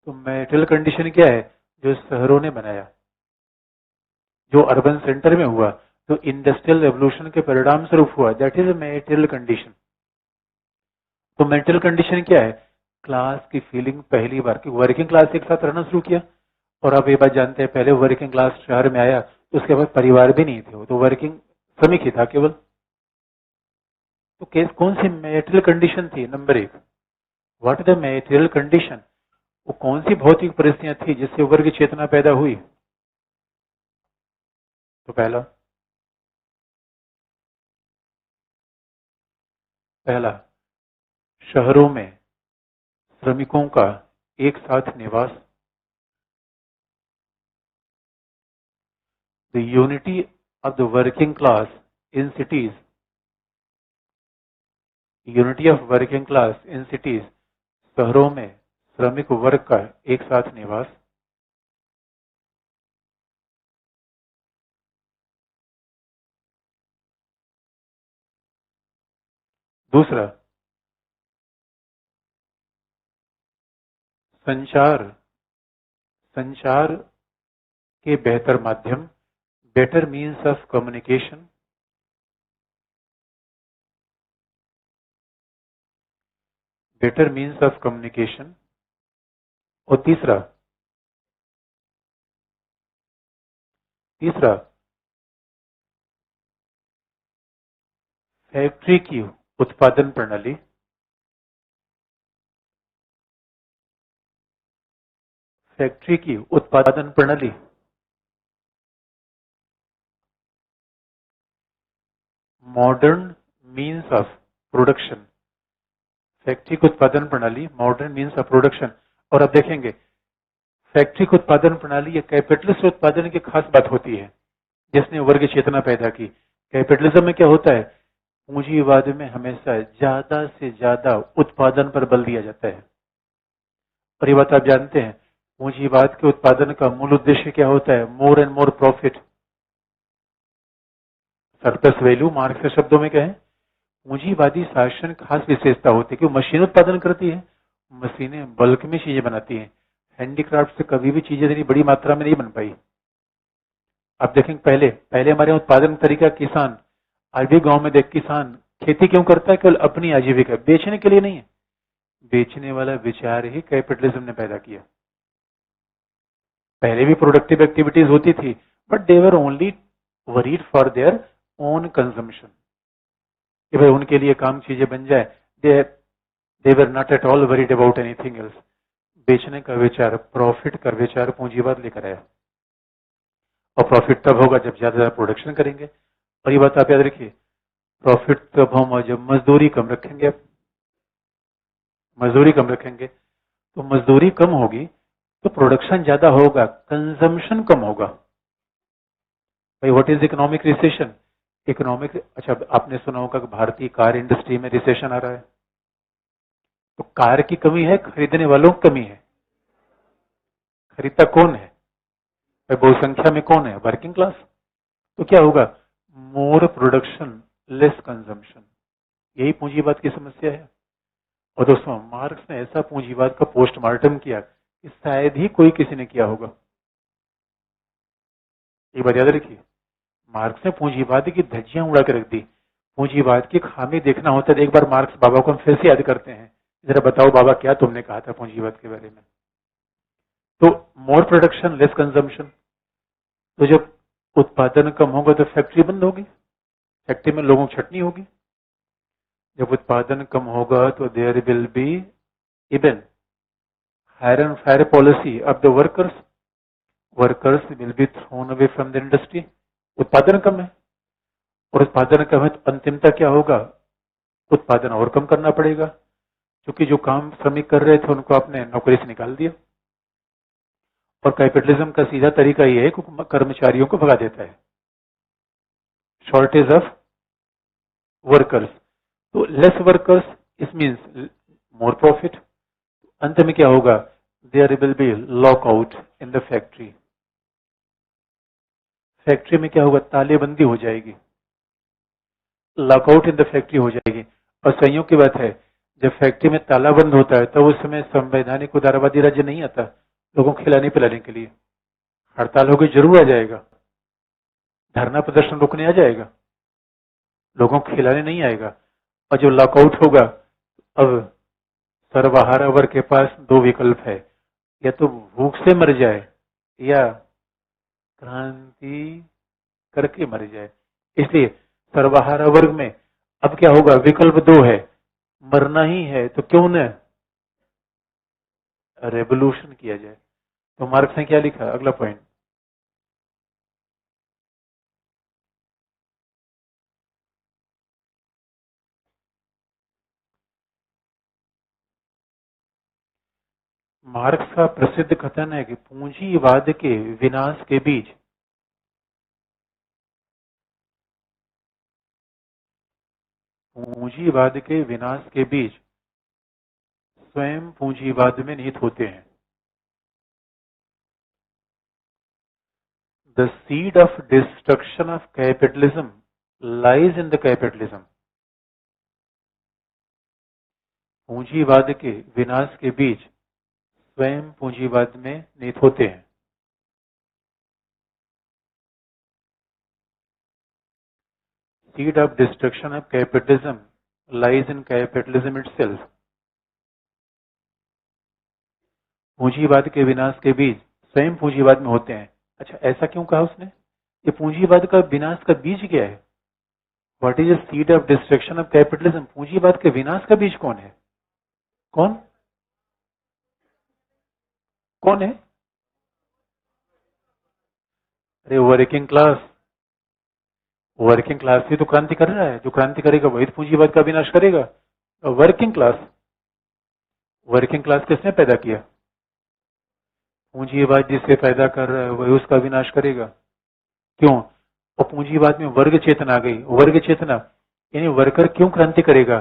तो मेटेरियल कंडीशन क्या है? जो शहरों ने बनाया, जो अर्बन सेंटर में हुआ, तो इंडस्ट्रियल रेवोल्यूशन के परिणाम स्वरूप हुआ, दैट इज मेटेरियल कंडीशन। तो मेटेरियल कंडीशन क्या है? क्लास की फीलिंग पहली बार की वर्किंग क्लास एक साथ रहना शुरू किया। और आप ये बात जानते हैं, पहले वर्किंग क्लास शहर में आया तो उसके बाद परिवार भी नहीं थे, वो तो वर्किंग श्रमिक ही था केवल। तो केस कौन सी मेटेरियल कंडीशन थी? नंबर एक, व्हाट द मेटेरियल कंडीशन? वो कौन सी भौतिक परिस्थितियां थी जिससे वर्ग चेतना पैदा हुई? तो पहला पहला शहरों में श्रमिकों का एक साथ निवास, the unity of the working class in cities, unity of working class in cities, शहरों में श्रमिक वर्ग का एक साथ निवास। दूसरा, संचार संचार के बेहतर माध्यम, better means of communication, better means of communication. और तीसरा तीसरा फैक्ट्री की उत्पादन प्रणाली, फैक्ट्री की उत्पादन प्रणाली, modern means of production, factory की उत्पादन प्रणाली मॉडर्न मीन्स ऑफ प्रोडक्शन। और अब देखेंगे फैक्ट्री की उत्पादन प्रणाली या कैपिटलिस्ट उत्पादन की खास बात होती है जिसने वर्ग चेतना पैदा की। कैपिटलिज्म में क्या होता है? पूंजीवाद में हमेशा ज्यादा से ज्यादा उत्पादन पर बल दिया जाता है। और ये बात आप जानते हैं, पूंजीवाद के उत्पादन का मूल उद्देश्य क्या होता है? More and more profit, surplus value. Marks के शब्दों में कहें, पूंजीवादी शासन खास विशेषता होती है कि मशीन उत्पादन करती है, मशीनें बल्क में चीजें बनाती हैं। हैंडीक्राफ्ट से कभी भी चीजें इतनी बड़ी मात्रा में नहीं बन पाई। आप देखेंगे पहले पहले हमारे यहाँ उत्पादन तरीका किसान, आज भी गांव में देख किसान खेती क्यों करता है? केवल अपनी आजीविका, बेचने के लिए नहीं है। बेचने वाला विचार ही कैपिटलिज्म ने पैदा किया। पहले भी प्रोडक्टिव एक्टिविटीज होती थी, but they were only worried for their own consumption, कि भाई उनके लिए काम चीजें बन जाए। They were not at all worried about anything else. बेचने का विचार, प्रॉफिट का विचार पूंजीवाद लेकर आया। और प्रॉफिट तब होगा जब ज्यादा प्रोडक्शन करेंगे। और ये बात आप याद रखिए, प्रॉफिट तब हम जब मजदूरी कम रखेंगे। मजदूरी कम रखेंगे तो मजदूरी कम होगी तो प्रोडक्शन ज्यादा होगा, कंजम्पशन कम होगा। भाई what is economic recession? Economic, अच्छा आपने सुना होगा कि भारतीय कार इंडस्ट्री में रिसेशन आ रहा है। तो कार की कमी है, खरीदने वालों की कमी है। खरीदता कौन है? भाई बहुसंख्या में कौन है? Working class. तो क्या होगा? मोर प्रोडक्शन लेस कंजम्पशन। यही पूंजीवाद की समस्या है। और दोस्तों मार्क्स ने ऐसा पूंजीवाद का पोस्टमार्टम किया कि शायद ही कोई किसी ने किया होगा। ये बात याद रखिए, मार्क्स ने पूंजीवाद की धज्जियां उड़ा के रख दी। पूंजीवाद की खामी देखना होता है, एक बार मार्क्स बाबा को हम फिर से याद करते हैं। जरा बताओ बाबा क्या तुमने कहा था पूंजीवाद के बारे में? तो मोर प्रोडक्शन लेस कंजम्पशन। तो जब उत्पादन कम होगा तो फैक्ट्री बंद होगी, फैक्ट्री में लोगों की छटनी होगी। जब उत्पादन कम होगा तो there will be even hire and fire policy of the workers, workers will be thrown away from the industry. उत्पादन कम है और उत्पादन कम है तो अंतिमता क्या होगा, उत्पादन और कम करना पड़ेगा, क्योंकि जो काम श्रमिक कर रहे थे उनको आपने नौकरी से निकाल दिया। और कैपिटलिज्म का सीधा तरीका ये है कि कर्मचारियों को भगा देता है, शॉर्टेज ऑफ वर्कर्स, तो less workers is means more profit. अंत में क्या होगा, there will be lockout in the factory, factory में क्या होगा, तालेबंदी हो जाएगी, लॉकआउट इन द फैक्ट्री हो जाएगी। और संयोग की बात है, जब फैक्ट्री में ताला बंद होता है तो उस समय संवैधानिक उदारवादी राज्य नहीं आता लोगों को खिलाने पिलाने के लिए, हड़ताल होगी जरूर आ जाएगा, धरना प्रदर्शन रोकने आ जाएगा, लोगों को खिलाने नहीं आएगा। और जो लॉकआउट होगा, अब सर्वहारा वर्ग के पास दो विकल्प है, या तो भूख से मर जाए या क्रांति करके मर जाए। इसलिए सर्वहारा वर्ग में अब क्या होगा, विकल्प दो है, मरना ही है तो क्यों न रेवोल्यूशन किया जाए। तो मार्क्स ने क्या लिखा, अगला पॉइंट, मार्क्स का प्रसिद्ध कथन है कि पूंजीवाद के विनाश के बीच पूंजीवाद के विनाश के बीच स्वयं पूंजीवाद में निहित होते हैं। The seed of destruction of capitalism lies in the capitalism. पूंजीवाद के विनाश के बीच स्वयं पूंजीवाद में निहित होते हैं। Seed of destruction of capitalism lies in capitalism itself. पूंजीवाद के विनाश के बीज स्वयं पूंजीवाद में होते हैं। अच्छा, ऐसा क्यों कहा उसने, ये पूंजीवाद का विनाश का बीज क्या है, what is the seed of destruction of capitalism, पूंजीवाद के विनाश का बीज कौन है, कौन कौन है, अरे वर्किंग क्लास, वर्किंग क्लास ही तो क्रांति कर रहा है, जो क्रांति करेगा वही तो पूंजीवाद का विनाश करेगा। वर्किंग क्लास, वर्किंग क्लास किसने पैदा किया, पूंजीवाद जिससे पैदा कर रहा है वही उसका विनाश करेगा। क्यों, और पूंजीवाद में वर्ग चेतना आ गई, वर्ग चेतना यानी वर्कर क्यों क्रांति करेगा,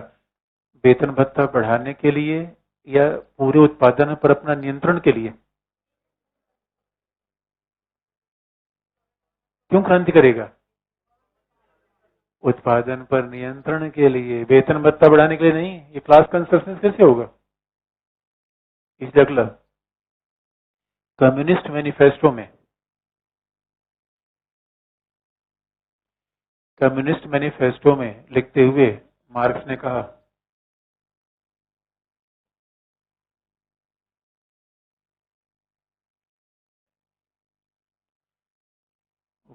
वेतन भत्ता बढ़ाने के लिए या पूरे उत्पादन पर अपना नियंत्रण के लिए, क्यों क्रांति करेगा, उत्पादन पर नियंत्रण के लिए, वेतन भत्ता बढ़ाने के लिए नहीं। ये क्लास कंसेप्शन कैसे होगा, इस अगला कम्युनिस्ट मैनिफेस्टो में, कम्युनिस्ट मैनिफेस्टो में लिखते हुए मार्क्स ने कहा,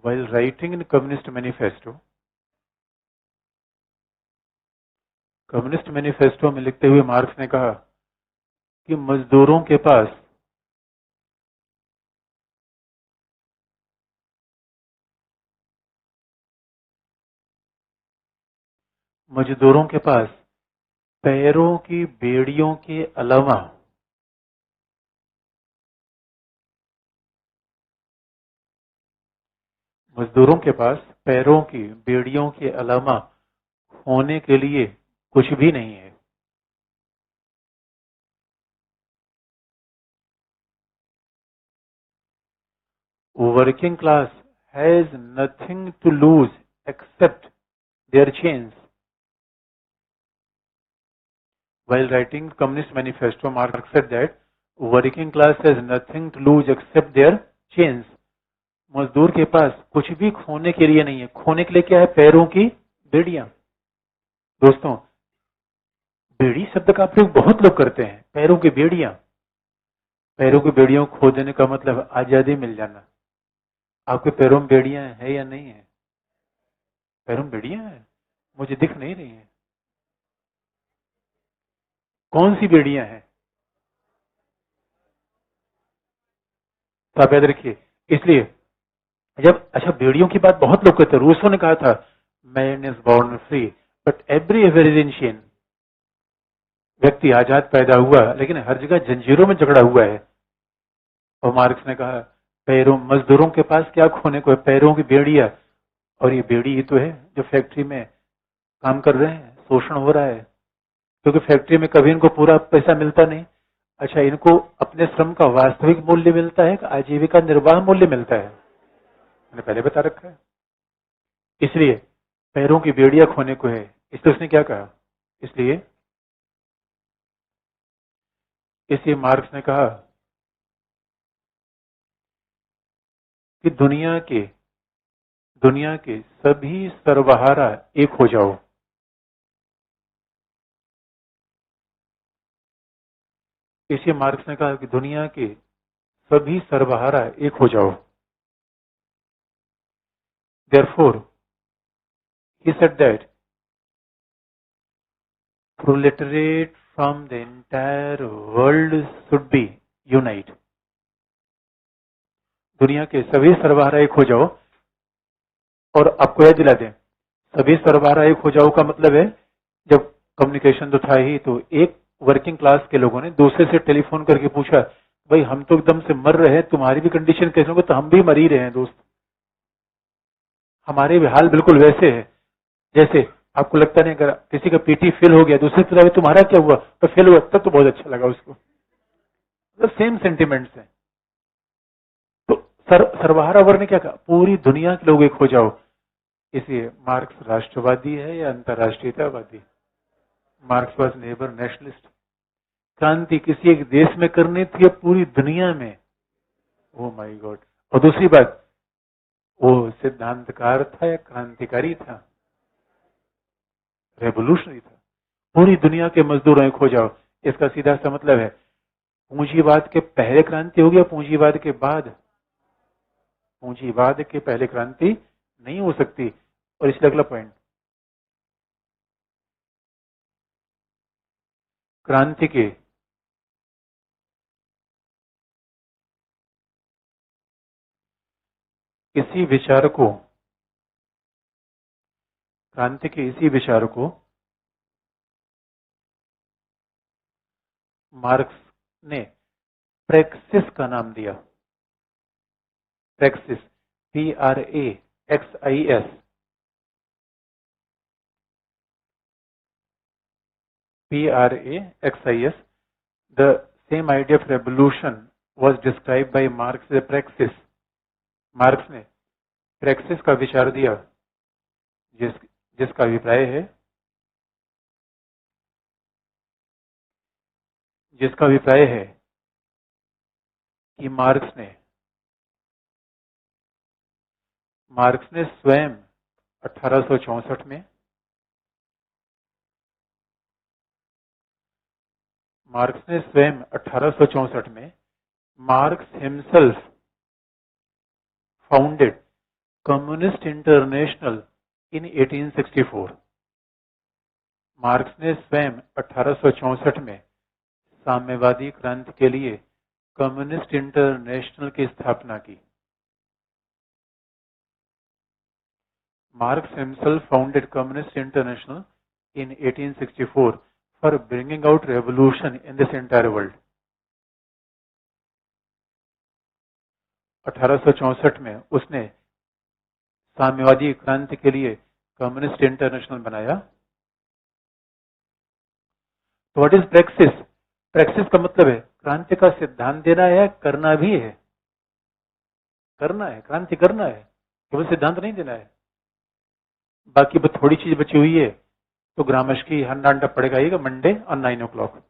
while writing in communist manifesto, communist manifesto में लिखते हुए मार्क्स ने कहा कि मजदूरों के पास पैरों की बेड़ियों के अलावा मजदूरों के पास पैरों की बेड़ियों के अलावा होने के लिए कुछ भी नहीं है। Working class has nothing to lose except their chains. While writing Communist Manifesto, Marx said that working class has nothing to lose except their chains. मजदूर के पास कुछ भी खोने के लिए नहीं है, खोने के लिए क्या है, पैरों की बेड़ियां। दोस्तों, बेड़ी शब्द का प्रयोग बहुत लोग करते हैं, पैरों की बेड़ियां, पैरों की बेड़ियों को खो देने का मतलब आजादी मिल जाना। आपके पैरों में बेड़ियां है या नहीं है, पैरों में बेड़ियां है, मुझे दिख नहीं रही है, कौन सी बेड़ियां हैं? तो आप याद रखिए। इसलिए जब अच्छा बेड़ियों की बात बहुत लोग कहते हैं, रूसो ने कहा था man is born free but every ever is in chain. व्यक्ति आजाद पैदा हुआ लेकिन हर जगह जंजीरों में जकड़ा हुआ है। और मार्क्स ने कहा पैरों मजदूरों के पास क्या खोने को है, पैरों की बेड़ियां। और ये बेड़ी ही तो है जो फैक्ट्री में काम कर रहे हैं, शोषण हो रहा है क्योंकि फैक्ट्री में कभी इनको पूरा पैसा मिलता नहीं। अच्छा इनको अपने श्रम का वास्तविक मूल्य मिलता है कि आजीविका निर्वाह मूल्य मिलता है? मैंने पहले बता रखा है। इसलिए पैरों की बेड़ियां खोने को है। इसलिए उसने क्या कहा? इसलिए मार्क्स ने कहा कि दुनिया के सभी सर्वहारा एक हो जाओ। इसलिए मार्क्स ने कहा कि दुनिया के सभी सर्वहारा एक हो जाओ। Therefore, he said that proletariat from the entire world should be unite. दुनिया के सभी सर्वहारा एक हो जाओ। और आपको याद दिला दें, सभी सर्वहारा एक हो जाओ का मतलब है जब कम्युनिकेशन तो था ही, तो एक वर्किंग क्लास के लोगों ने दूसरे से टेलीफोन करके पूछा भाई हम तो एकदम से मर रहे हैं, तुम्हारी भी कंडीशन कैसे होगी? तो हम भी मर ही रहे हैं दोस्त, हमारे भी हाल बिल्कुल वैसे है जैसे आपको लगता नहीं अगर किसी का पीटी फेल हो गया दूसरी तरह तुम्हारा क्या हुआ तो फेल हुआ, तब तो बहुत अच्छा लगा उसको। मतलब सेम सेंटिमेंट्स है। तो सर्वहारा वर्ग ने क्या कहा? पूरी दुनिया के लोग एक हो जाओ। इसलिए मार्क्स राष्ट्रवादी है या अंतर्राष्ट्रीयतावादी? Marx was never nationalist. क्रांति किसी एक देश में करनी थी या पूरी दुनिया में? Oh my God. और दूसरी बात, वो सिद्धांतकार था या क्रांतिकारी था? रेवोल्यूशनरी था। पूरी दुनिया के मजदूरों एक हो जाओ, इसका सीधा सा मतलब है पूंजीवाद के पहले क्रांति हो गया, पूंजीवाद के बाद? पूंजीवाद के पहले क्रांति नहीं हो सकती। और इसलिए अगला पॉइंट, क्रांति के इसी विचार को मार्क्स ने प्रैक्सिस का नाम दिया। Praxis, PRAXIS। PRAXIS। The same idea of revolution was described by Marx as a praxis। Marks ने प्रैक्सिस का विचार दिया जिसका अभिप्राय है कि मार्क्स ने स्वयं 1864 में Marx himself founded communist international in 1864। Marx ने स्वयं 1864 में साम्यवादी क्रांति के लिए कम्युनिस्ट इंटरनेशनल की स्थापना की। Marx himself founded Communist International in 1864 for bringing out revolution in this entire world। 1864 में उसने साम्यवादी क्रांति के लिए कम्युनिस्ट इंटरनेशनल बनाया। तो व्हाट इज प्रैक्सिस? प्रैक्सिस का मतलब है क्रांति का सिद्धांत देना है, करना भी है। करना है, क्रांति करना है, केवल सिद्धांत नहीं देना है। बाकी थोड़ी चीज बची हुई है तो ग्रामश की हंडा पड़ेगा मंडे और 9 o'clock।